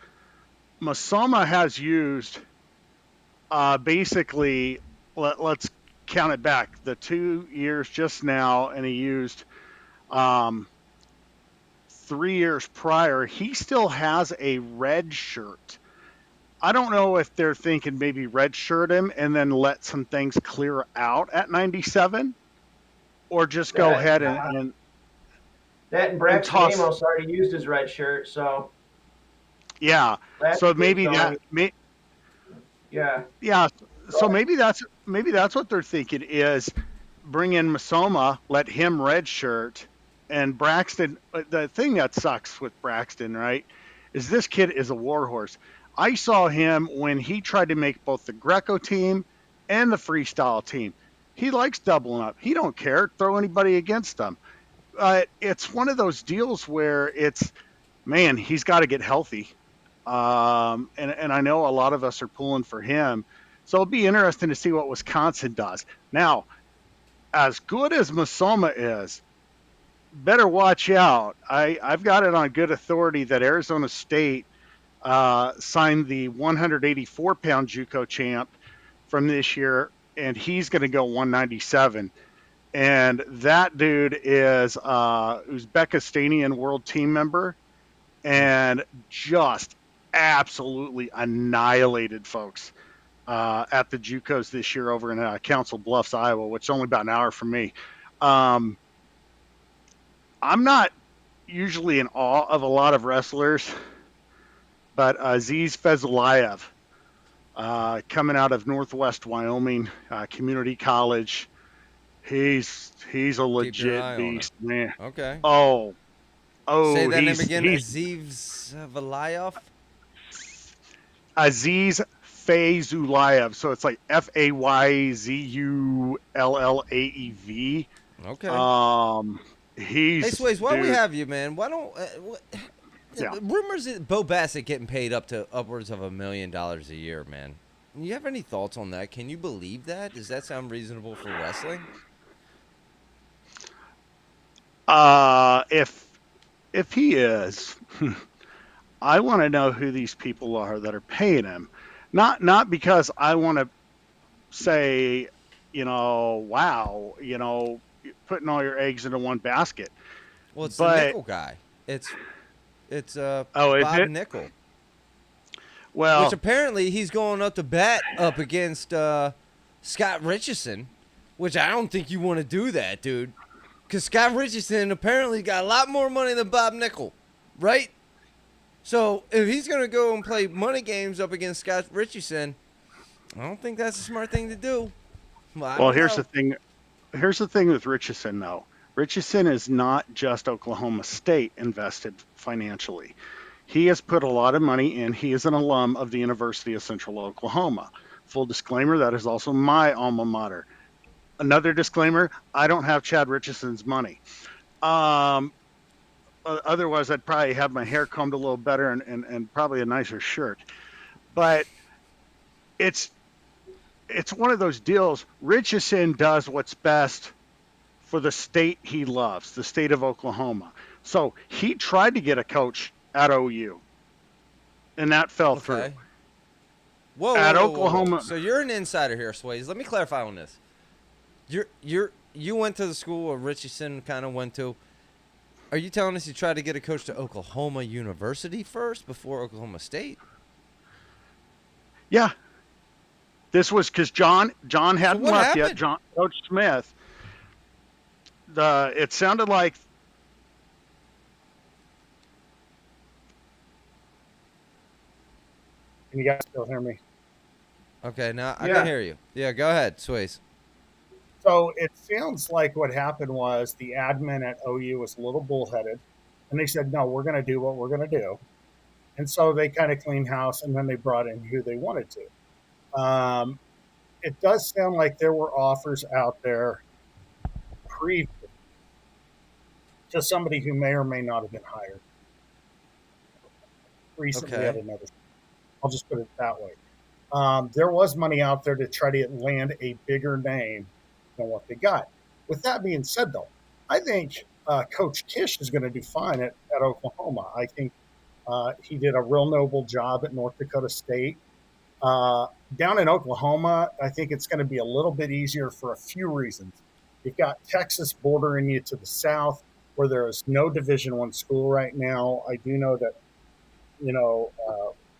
Masoma has used basically. Let's count it back. The 2 years just now, and he used 3 years prior. He still has a red shirt. I don't know if they're thinking maybe red shirt him and then let some things clear out at 97, or just go ahead and that and Braxton Amos already used his red shirt, so yeah. So maybe that yeah. So maybe that's what they're thinking is bring in Masoma, let him red shirt, and Braxton. The thing that sucks with Braxton, right, is this kid is a warhorse. I saw him when he tried to make both the Greco team and the freestyle team. He likes doubling up. He don't care. Throw anybody against him. It's one of those deals where he's got to get healthy. And I know a lot of us are pulling for him. So it'll be interesting to see what Wisconsin does. Now, as good as Masoma is, better watch out. I've got it on good authority that Arizona State signed the 184-pound JUCO champ from this year, and he's going to go 197. And that dude is Uzbekistanian world team member, and just absolutely annihilated folks at the JUCOs this year over in Council Bluffs, Iowa, which is only about an hour from me. I'm not usually in awe of a lot of wrestlers, but Aziz Fezulayev, coming out of Northwest Wyoming Community College, he's a legit beast, man. Okay. Oh, Say Oh, that name again. he's Aziz Valayev. Aziz Fayzulayev. So it's like Fayzulaev. Okay. Hey, He's Sways, while we dude. have you, man, why don't Yeah. rumors that Bo Bassett getting paid up to upwards of $1 million a year, man? You have any thoughts on that? Can you believe that? Does that sound reasonable for wrestling? If he is, I want to know who these people are that are paying him. Not because I want to say, wow, putting all your eggs into one basket. Well, it's the But nickel guy. It's is Bob it? Nickel, Well, which apparently he's going up to bat up against Scott Richardson, which I don't think you want to do that, dude. Because Scott Richardson apparently got a lot more money than Bob Nickel, right? So if he's going to go and play money games up against Scott Richardson, I don't think that's a smart thing to do. well, here's the thing. Here's the thing with Richardson, though. Richardson is not just Oklahoma State invested financially. He has put a lot of money in. He is an alum of the University of Central Oklahoma. Full disclaimer, that is also my alma mater. Another disclaimer, I don't have Chad Richardson's money. Otherwise, I'd probably have my hair combed a little better and probably a nicer shirt. But it's one of those deals. Richardson does what's best for the state he loves, the state of Oklahoma. So he tried to get a coach at OU, and that fell through. Whoa, At whoa, Oklahoma. whoa. So you're an insider here, Sways. Let me clarify on this. You went to the school where Richardson kind of went to. Are you telling us you tried to get a coach to Oklahoma University first before Oklahoma State? Yeah. This was because John hadn't what left happened? yet. Coach Smith. It sounded like. Can you guys still hear me? Okay, now I Yeah. can hear you. Yeah, go ahead, Sways. So it sounds like what happened was the admin at OU was a little bullheaded, and they said, "No, we're going to do what we're going to do." And so they kind of cleaned house, and then they brought in who they wanted to. It does sound like there were offers out there pre to somebody who may or may not have been hired. Recently Okay. at another. I'll just put it that way. There was money out there to try to land a bigger name than what they got. With that being said, though, I think Coach Kish is going to do fine at Oklahoma. I think he did a real noble job at North Dakota State. Down in Oklahoma, I think it's going to be a little bit easier for a few reasons. You've got Texas bordering you to the south, where there is no Division I school right now. I do know that,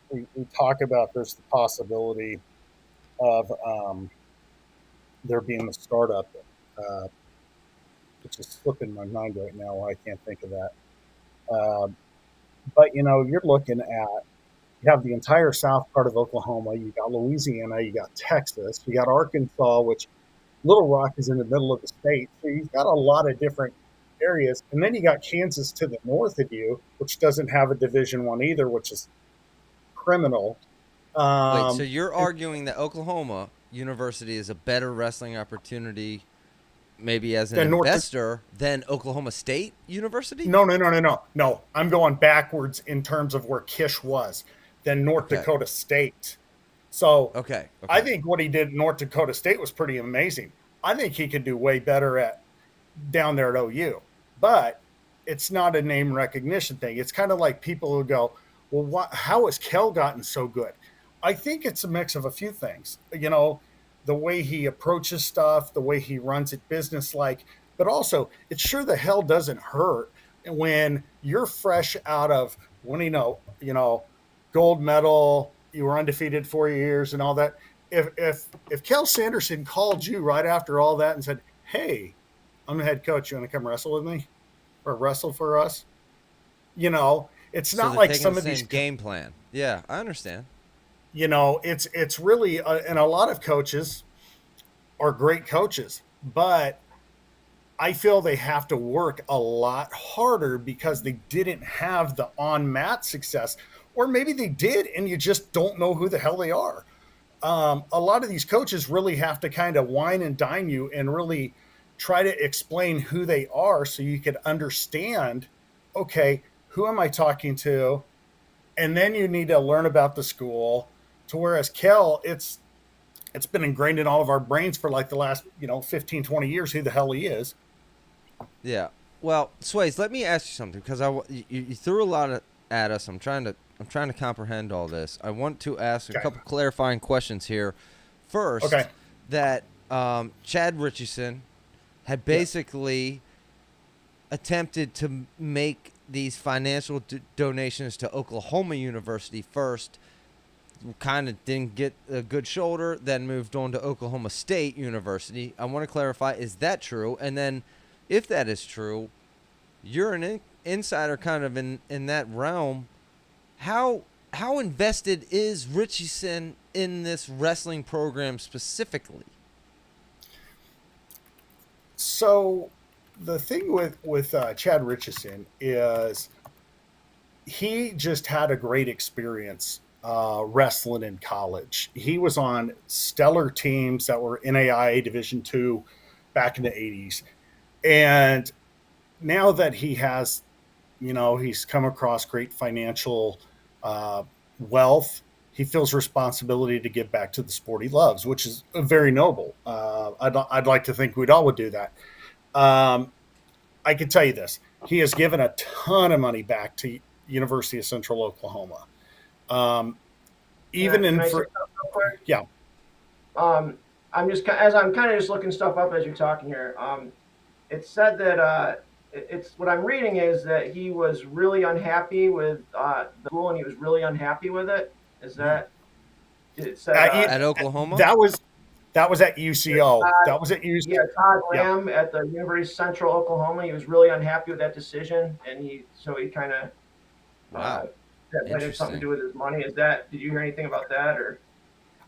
we talk about there's the possibility of there being a startup, which is slipping my mind right now. I can't think of that. But you're looking at, you have the entire south part of Oklahoma. You got Louisiana. You got Texas. You got Arkansas, which Little Rock is in the middle of the state. So you've got a lot of different areas, and then you got Kansas to the north of you, which doesn't have a Division I either, which is criminal. Wait, so you're arguing that Oklahoma University is a better wrestling opportunity, maybe as an investor, than Oklahoma State University? No. I'm going backwards in terms of where Kish was, than North Dakota State. So Okay. I think what he did at North Dakota State was pretty amazing. I think he could do way better down there at OU, but it's not a name recognition thing. It's kind of like people who go, well, how has Kel gotten so good? I think it's a mix of a few things. The way he approaches stuff, the way he runs it business-like, but also it sure the hell doesn't hurt when you're fresh out of winning gold medal, you were undefeated 4 years and all that. If Kel Sanderson called you right after all that and said, "Hey, I'm the head coach. You want to come wrestle with me or wrestle for us?" It's not like some of these game plan. Yeah, I understand. It's really, and a lot of coaches are great coaches, but I feel they have to work a lot harder because they didn't have the on mat success, or maybe they did and you just don't know who the hell they are. A lot of these coaches really have to kind of wine and dine you and really try to explain who they are so you could understand, okay, who am I talking to? And then you need to learn about the school. To whereas Kel, it's been ingrained in all of our brains for like the last 15, 20 years who the hell he is. Yeah. Well, Sways, let me ask you something because you threw a lot at us. I'm trying to comprehend all this. I want to ask a couple clarifying questions here. First, that Chad Richardson had basically attempted to make these financial donations to Oklahoma University first, kind of didn't get a good shoulder, then moved on to Oklahoma State University. I want to clarify, is that true? And then if that is true, you're an insider kind of in that realm. How invested is Richardson in this wrestling program specifically? So the thing with Chad Richardson is he just had a great experience wrestling in college. He was on stellar teams that were NAIA Division II back in the 80s. And now that he has, he's come across great financial wealth, he feels responsibility to give back to the sport he loves, which is very noble. I'd like to think we'd all would do that. I can tell you this. He has given a ton of money back to University of Central Oklahoma. Even in for, yeah. I'm kind of just looking stuff up as you're talking here. It said that it's what I'm reading is that he was really unhappy with the school and he was really unhappy with it. Is that it said at Oklahoma? That was at UCO. That was at UCO. Yeah, Todd Lamb at the University of Central Oklahoma. He was really unhappy with that decision, and he kind of that might have something to do with his money. Did you hear anything about that or?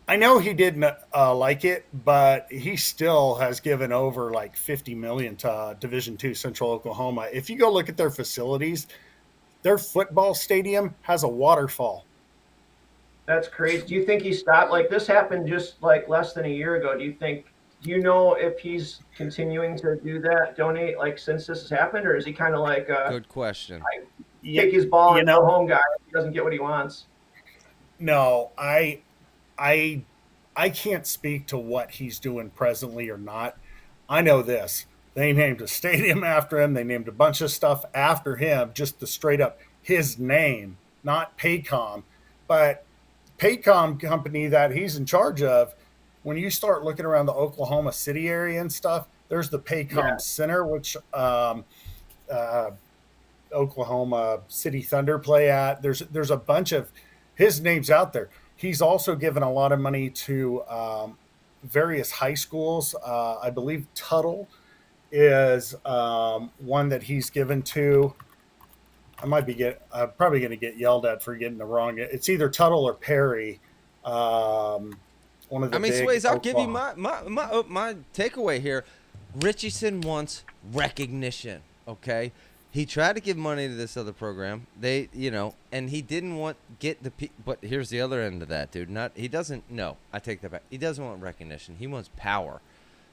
I know he didn't like it, but he still has given over like $50 million to Division II Central Oklahoma. If you go look at their facilities, their football stadium has a waterfall. That's crazy. Do you think he stopped? Like this happened just like less than a year ago. Do you know if he's continuing to do that, donate like since this has happened, or is he kind of like good question? Take his ball and go home guy if he doesn't get what he wants? No, I can't speak to what he's doing presently or not. I know this. They named a stadium after him. They named a bunch of stuff after him, just the straight up his name, not Paycom. But Paycom company that he's in charge of, when you start looking around the Oklahoma City area and stuff, there's the Paycom Center, which Oklahoma City Thunder play at. There's a bunch of his names out there. He's also given a lot of money to various high schools. I believe Tuttle is one that he's given to. I'm probably going to get yelled at for getting the wrong. It's either Tuttle or Perry. One of the. Sways, I'll give you my takeaway here. Richardson wants recognition. Okay. He tried to give money to this other program. And he didn't but here's the other end of that, dude. I take that back. He doesn't want recognition. He wants power.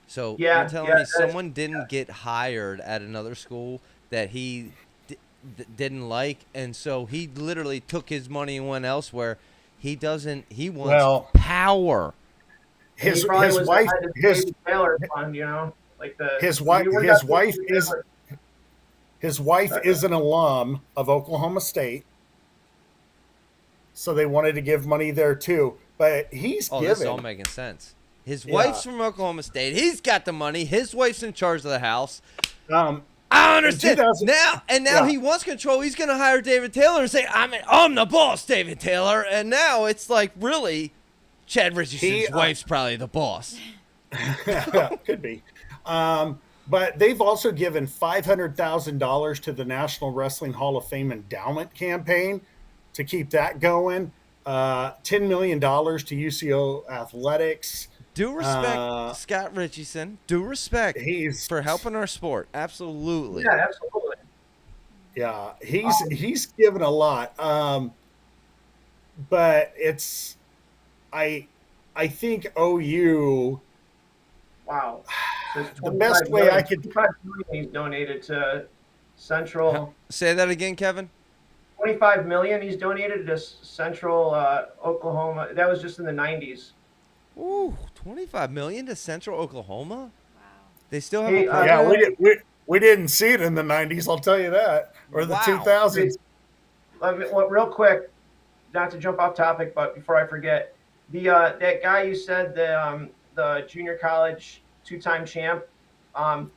So you're telling me someone didn't get hired at another school that he didn't like, and so he literally took his money and went elsewhere. He wants power. His wife is an alum of Oklahoma State, so they wanted to give money there too. But he's given. This is all making sense. His wife's from Oklahoma State. He's got the money. His wife's in charge of the house. I understand now he wants control. He's going to hire David Taylor and say, "I'm the boss, David Taylor." And now it's like, really, Chad Richardson's wife's probably the boss. Could be. But they've also given $500,000 to the National Wrestling Hall of Fame Endowment Campaign to keep that going. $10 million to UCO Athletics. Do respect Scott Richardson. Do respect He's for helping our sport. Absolutely. Yeah, absolutely. Yeah, he's given a lot. But it's I I think OU. Wow. So it's The best way I could 25 million he's donated to Central. Say that again, Kevin. 25 million he's donated to Central Oklahoma. That was just in the 90s. Ooh, 25 million to Central Oklahoma. Wow. They still have Hey, a program. we didn't see it in the 90s, I'll tell you that, or the Wow. 2000s. Real quick, not to jump off topic, but before I forget, the that guy you said the junior college 2-time champ.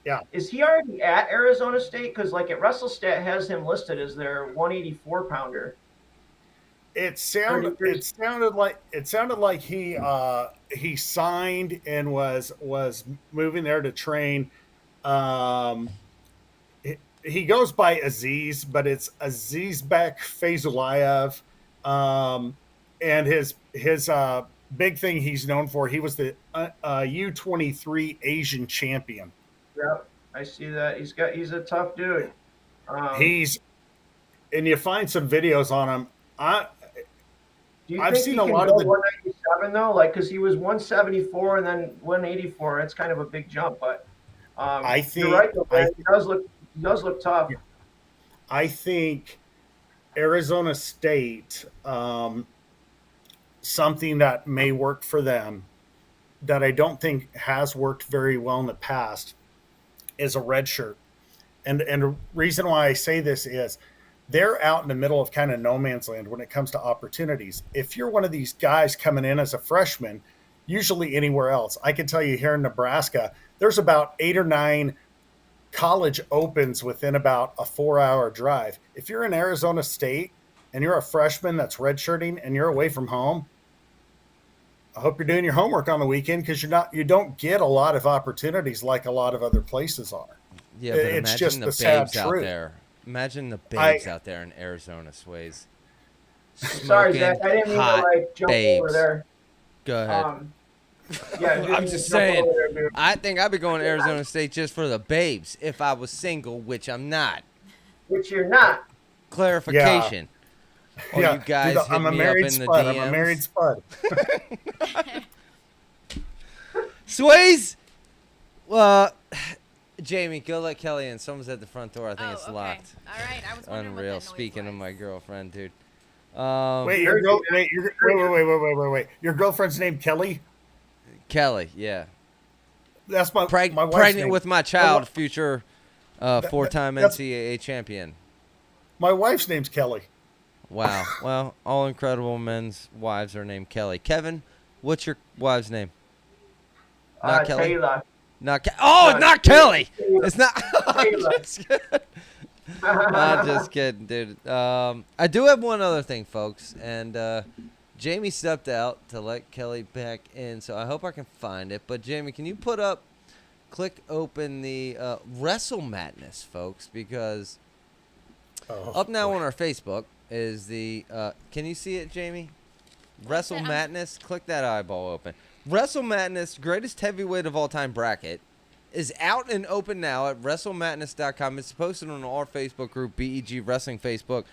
Yeah. Is he already at Arizona State? Because like at WrestleStat has him listed as their 184 pounder. It sounded like he signed and was moving there to train. He goes by Aziz, but it's Azizbek Fazulayev. And his big thing he's known for, he was the U23 Asian champion. Yep, I see that. He's a tough dude. And you find some videos on him. Do you I've think seen he a can lot go of the 197 though? Like, because he was 174 and then 184. That's kind of a big jump, but I think you're right. Though, man. He does look tough. I think Arizona State, something that may work for them that I don't think has worked very well in the past is a red shirt. And the reason why I say this is they're out in the middle of kind of no man's land when it comes to opportunities. If you're one of these guys coming in as a freshman, usually anywhere else, I can tell you here in Nebraska, there's about 8 or 9 college opens within about a 4-hour drive. If you're in Arizona State and you're a freshman that's redshirting and you're away from home, I hope you're doing your homework on the weekend because you don't get a lot of opportunities like a lot of other places are. Yeah, but it's imagine just the the sad babes out truth. there. Imagine the babes out there in Arizona, Sways. Sorry, Zach. I didn't mean to like jump babes. over there. Go ahead. Yeah, I'm just saying. I think I'd be going to Arizona State just for the babes if I was single, which I'm not. Which you're not. Clarification. Or you guys dude, hit I'm a me married up in the spud. DMs. I'm a married spud. Sways. Jamie, go let Kelly in. Someone's at the front door. I think it's locked. All right. I was wondering what that Unreal. noise Speaking of was. my girlfriend, dude. Wait, wait. Your girlfriend's name Kelly? Kelly, yeah. That's my wife's pregnant name. with my child, future 4-time NCAA champion. My wife's name's Kelly. Wow. Well, all incredible men's wives are named Kelly. Kevin, what's your wife's name? Not Kelly. Taylor. Not not Kelly. It's not. I'm just kidding, dude. I do have one other thing, folks, and Jamie stepped out to let Kelly back in, so I hope I can find it. But Jamie, can you click open the Wrestle Madness, folks, because up now on our Facebook is the. Can you see it, Jamie? Wrestle Madness. Click that eyeball open. Wrestle Madness, greatest heavyweight of all time bracket, is out and open now at WrestleMadness.com. It's posted on our Facebook group, BEG Wrestling Facebook.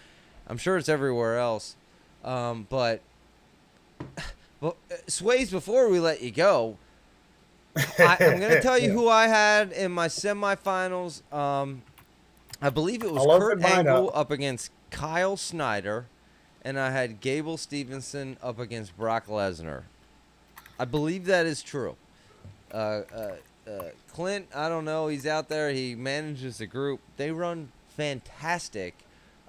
I'm sure it's everywhere else. But Sways, before we let you go, I'm going to tell you who I had in my semifinals. I believe it was Kurt Angle up against Kyle Snyder, and I had Gable Stevenson up against Brock Lesnar. I believe that is true. Clint, I don't know. He's out there. He manages the group. They run fantastic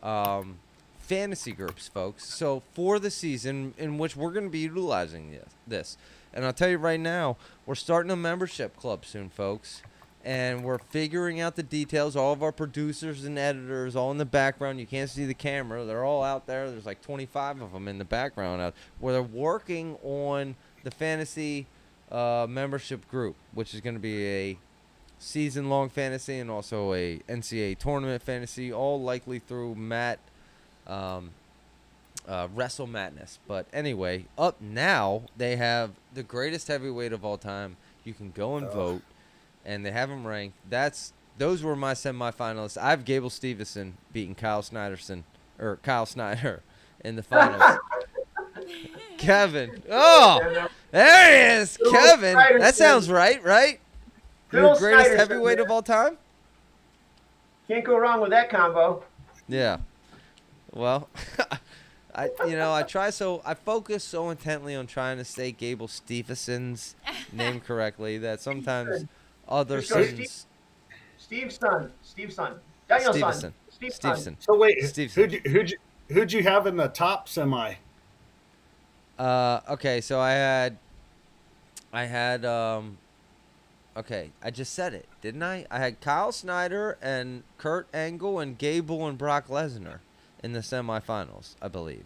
fantasy groups, folks. So for the season in which we're going to be utilizing this, and I'll tell you right now, we're starting a membership club soon, folks. And we're figuring out the details. All of our producers and editors, all in the background. You can't see the camera. They're all out there. There's like 25 of them in the background where they're working on the fantasy membership group, which is going to be a season-long fantasy and also a NCAA tournament fantasy, all likely through Matt Wrestle Madness. But anyway, up now they have the greatest heavyweight of all time. You can go and vote, and they have them ranked. Those were my semifinalists. I have Gable Stevenson beating Kyle Snyder in the finals. Kevin. Oh, there he is. Kevin. That sounds right? Your greatest heavyweight of all time? Can't go wrong with that combo. Yeah. Well, I focus so intently on trying to say Gable Stevenson's name correctly that sometimes other sons. Steve's son. Daniel's son. Stevenson. So wait, Stevenson. who'd you have in the top semi? Okay, so I had okay, I just said it, didn't I? I had Kyle Snyder and Kurt Angle and Gable and Brock Lesnar in the semifinals, I believe.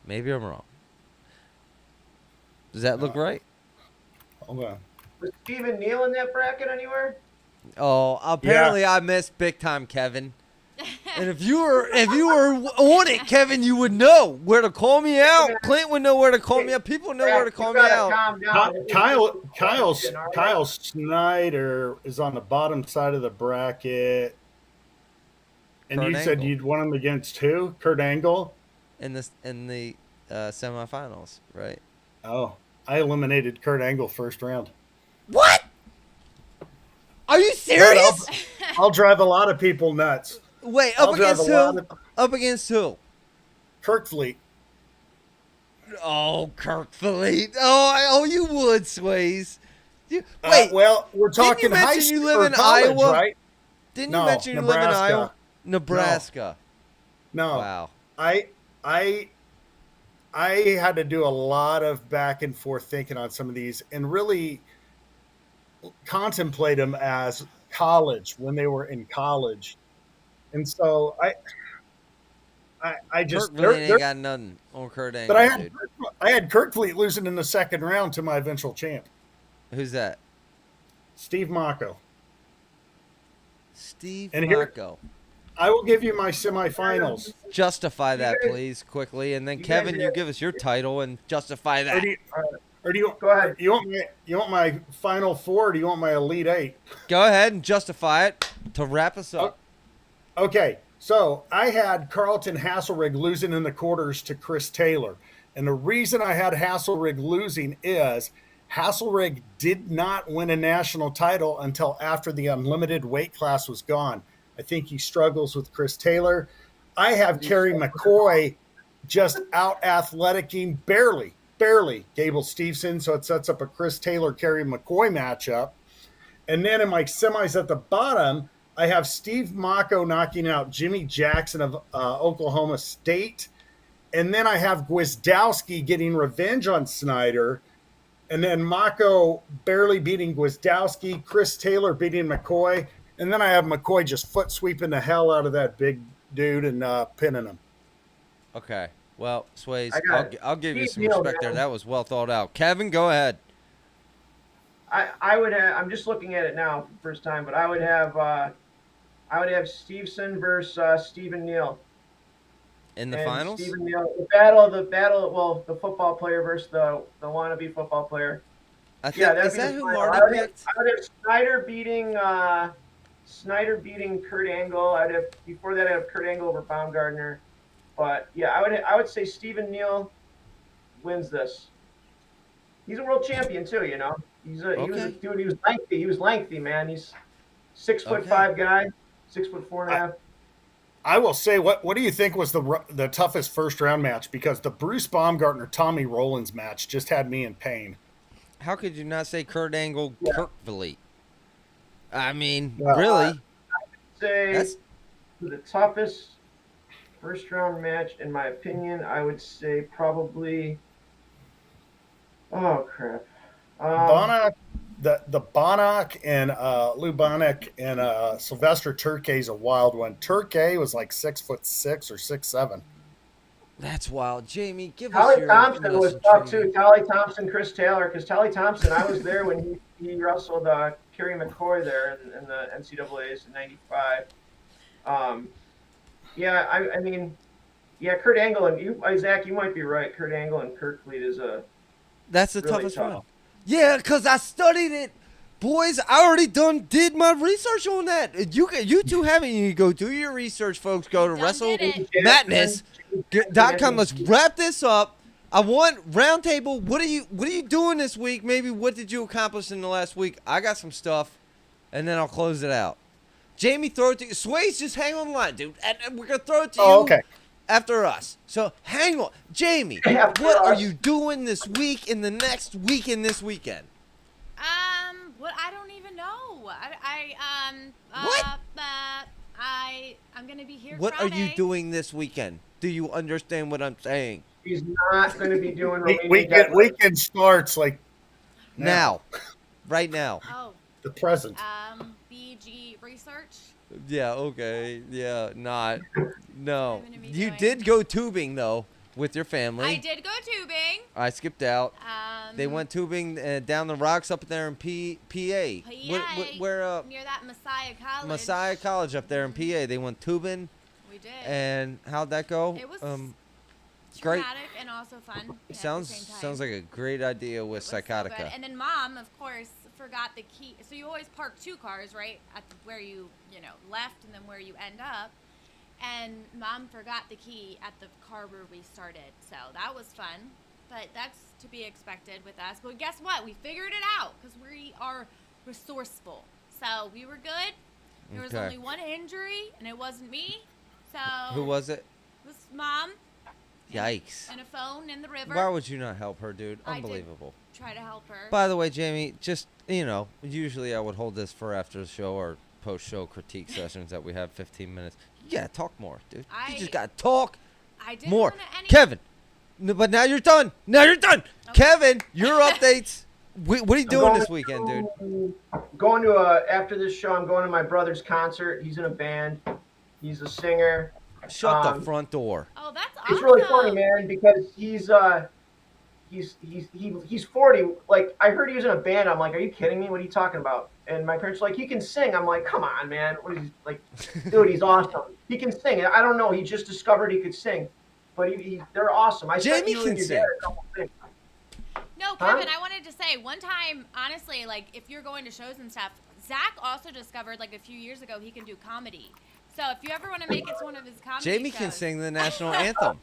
Maybe I'm wrong. Does that look right? Hold on. Was Stephen Neal in that bracket anywhere? Oh, apparently I missed big time, Kevin. And if you were on it, Kevin, you would know where to call me out. Clint would know where to call me out. People know where to call me out. Kyle Snyder is on the bottom side of the bracket. And Kurt you said Angle. you'd won him against who? Kurt Angle? In the semifinals, right? Oh, I eliminated Kurt Angle first round. What? Are you serious? I'll drive a lot of people nuts. Wait, up against who? Up against who? Kirk Fleet. Oh, Kirk Fleet. Oh, you would, Sways. Wait. Well, we're talking didn't you high mention school you live or in college, Iowa? right? Didn't No, you mention you live in Nebraska. Iowa? Nebraska. No. Wow. I had to do a lot of back and forth thinking on some of these and really contemplate them as college when they were in college. And so I just Kirk Fleet ain't got nothing on Kurt Angle, but dude. I had Kirk Fleet losing in the second round to my eventual champ, Who's that? Steve Mocco. Steve And here- Marco. I will give you my semifinals. Justify that, please, quickly, and then Kevin, you give us your title and justify Or that. do you Go ahead. You want my final four? Or do you want my elite eight? Go ahead and justify it to wrap us up. Okay, so I had Carlton Hasselrig losing in the quarters to Chris Taylor. And the reason I had Hasselrig losing is Hasselrig did not win a national title until after the unlimited weight class was gone. I think he struggles with Chris Taylor. I have Kerry McCoy just out athleticing barely Gable Stevenson. So it sets up a Chris Taylor, Kerry McCoy matchup. And then in my semis at the bottom, I have Steve Mocco knocking out Jimmy Jackson of Oklahoma State. And then I have Gwizdowski getting revenge on Snyder. And then Mocco barely beating Gwizdowski, Chris Taylor beating McCoy. And then I have McCoy just foot sweeping the hell out of that big dude and pinning him. Okay. Well, Sways, I'll give you some Steve Neal, respect there. man. That was well thought out. Kevin, go ahead. I would have. I'm just looking at it now for the first time, but I would have Stevenson versus Stephen Neal. In the And finals? Stephen Neal, the battle. Well, the football player versus the wannabe football player. I think, Yeah, that'd is be that the who final. Marty picked? I would have Snyder beating Kurt Angle. Before that I'd have Kurt Angle over Baumgartner. But yeah, I would say Stephen Neal wins this. He's a world champion too, you know. He was lengthy. He was lengthy, man. He's 6'5" guy, 6'4.5". I will say, what do you think was the toughest first round match? Because the Bruce Baumgartner Tommy Rollins match just had me in pain. How could you not say Kurt Angle, Kirk Fleet? I mean, Well, really? Say the toughest first round match, in my opinion, I would say probably. Oh crap! Bonac, the Bonac and Lou Bonac and Sylvester Turkey is a wild one. Turkey was like 6'6" or 6'7". That's wild. Jamie, give us Tally your Thompson was tough too. intriguing- Tally Thompson, Chris Taylor, because Tally Thompson, I was there when he wrestled Kerry McCoy there in the NCAA's in '95. I mean, Yeah, Kurt Angle and you, Zach, you might be right. Kurt Angle and Kurt Fleet is a That's the really toughest tough. one. Yeah, because I studied it. Boys, I already did my research on that. You two haven't. You go do your research, folks. Go to Done did it. WrestleMadness.com. Let's wrap this up. I want roundtable. What are you doing this week? Maybe what did you accomplish in the last week? I got some stuff, and then I'll close it out. Jamie, throw it to you. Sways, just hang on the line, dude. And we're gonna throw it to you. Okay. After us. So hang on. Jamie, After what are us. you doing this week in the next week and this weekend? What I don't even know. What? I'm gonna be here. What Friday. are you doing this weekend? Do you understand what I'm saying? He's not going to be doing Romanian Weekend, deadlift. weekend starts like Now. Right now. Oh, the present. BG research. Yeah, okay. Yeah, not. No. I'm gonna be You doing- did go tubing, though, with your family. I did go tubing. I skipped out. They Um, went tubing down the rocks up there in PA. Where near that Messiah College. Messiah College up there in PA. They went tubing. We did. And how'd that go? It was great. traumatic and also fun. at the Sounds same time. sounds like a great idea with It was so Psychotica. good. And then Mom, of course, forgot the key. So you always park two cars, right, at where you left, and then where you end up. And Mom forgot the key at the car where we started. So that was fun. But that's to be expected with us. But guess what? We figured it out because we are resourceful. So we were good. There was Okay. only one injury, and it wasn't me. So Who was it? it was Mom Yikes. and a phone in the river. Why would you not help her, dude? I did. Unbelievable. Try to help her. By the way, Jamie, just, usually I would hold this for after the show or post-show critique sessions that we have 15 minutes. You gotta talk more, dude. You just gotta talk I didn't more. wanna Kevin, but now you're done. Okay. Kevin, your updates. What are you doing going this weekend, dude? Going to after this show, I'm going to my brother's concert. He's in a band. He's a singer. Shut the front door. Oh, that's awesome. It's really funny, man, because he's 40. Like, I heard he was in a band. I'm like, are you kidding me? What are you talking about? And my parents were like, he can sing. I'm like, come on, man. What is he like? Dude, he's awesome. He can sing. I don't know. He just discovered he could sing, but they're awesome. I sent Jamie you can and your sing. dad a couple things. No, Kevin, I wanted to say one time, honestly, like if you're going to shows and stuff, Zach also discovered like a few years ago he can do comedy. So if you ever want to make it to one of his comedy Jamie shows, can sing the national anthem.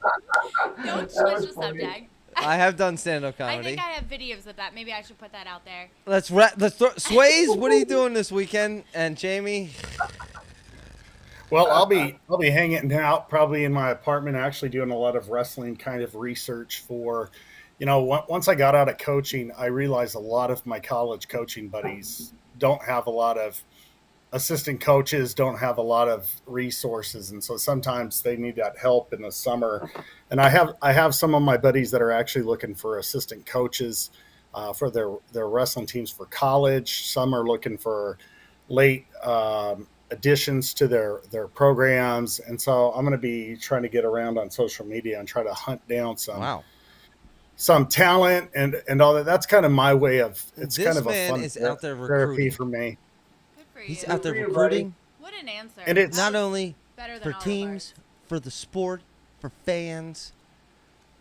don't That switch was the funny. subject. I have done stand-up I comedy. think I have videos of that. Maybe I should put that out there. Let's Sways, what are you doing this weekend? And Jamie? Well, I'll be hanging out probably in my apartment, actually doing a lot of wrestling kind of research for, once I got out of coaching, I realized a lot of my college coaching buddies don't have a lot of assistant coaches, don't have a lot of resources, and so sometimes they need that help in the summer. And I have some of my buddies that are actually looking for assistant coaches for their wrestling teams for college. Some are looking for late additions to their programs, and so I'm going to be trying to get around on social media and try to hunt down some talent and all that. That's kind of my way of This kind of a man fun is out there therapy recruiting. for me. Good for you. He's out there for you, recruiting. What an answer. And it's- Not only better than for all of teams, ours. for the sport, for fans.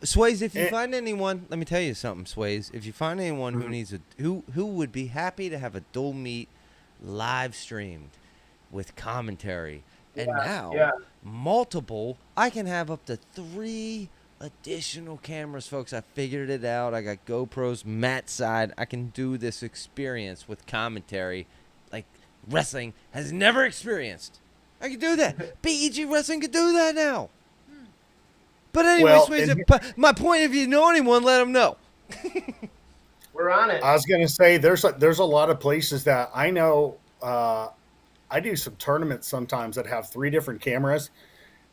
Sways, if you Eh. find anyone, let me tell you something, Sways. If you find anyone Mm-hmm. who needs who would be happy to have a dual meet live streamed with commentary, and now yeah. multiple, I can have up to 3 additional cameras, folks. I figured it out. I got GoPros, Matt's side. I can do this experience with commentary like wrestling has never experienced. I can do that. BEG Wrestling can do that now. But anyway, Well, Sways, and- my point, if you know anyone, let them know. We're on it. I was going to say there's a lot of places that I know. I do some tournaments sometimes that have 3 different cameras,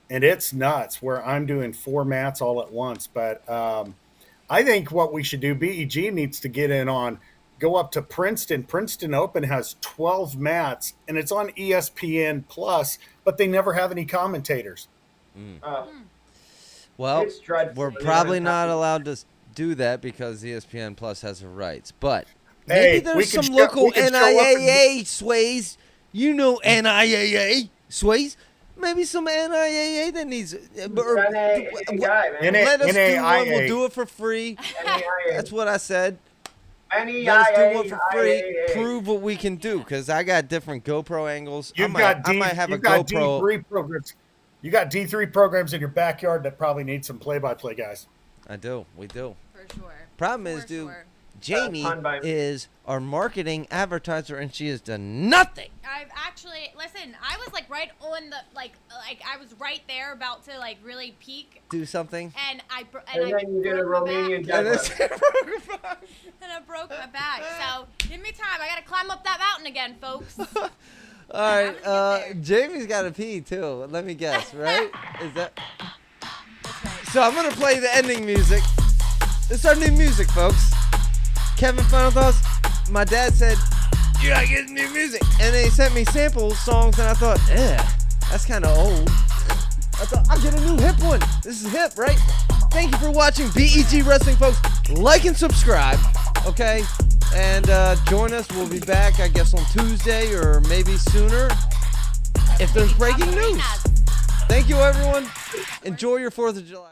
and it's nuts where I'm doing 4 mats all at once. But I think what we should do, BEG needs to get in on, go up to Princeton. Princeton Open has 12 mats, and it's on ESPN Plus, but they never have any commentators. Well, It's dreadful. we're Yeah, probably it's not not- allowed to do that because ESPN Plus has the rights. But Hey, maybe there's we can some show- local we can show up and- NIAA, Sways. You know NIAA, Sways. Maybe some NIAA that needs. guy, man. Let us do one. NAIA. We'll do it for free. That's what I said. Let us do NEIA, one for free. IAA. Prove what we can do, because I got different GoPro angles. I You've might have a you've got GoPro. D3 programs. You got D3 programs in your backyard that probably need some play-by-play guys. I do. We do. For sure. Problem is, For dude, sure. Jamie Fun by- is our marketing advertiser, and she has done nothing. I've actually listen. I was like right on the like I was right there about to like really peak, Do something. and I And then you did a broke my Romanian back. deadlift. And I broke my back. So give me time. I gotta climb up that mountain again, folks. All right, I'm gonna get Jamie's got to pee too. Let me guess, right? Is that? So I'm gonna play the ending music. This is our new music, folks. Kevin, final thoughts? My dad said, "You're not getting new music," and they sent me sample songs, and I thought, that's kind of old. I thought I'll get a new hip one. This is hip, right? Thank you for watching BEG Wrestling, folks. Like and subscribe, okay? And join us. We'll be back, I guess, on Tuesday or maybe sooner if there's breaking news. Thank you, everyone. Enjoy your 4th of July.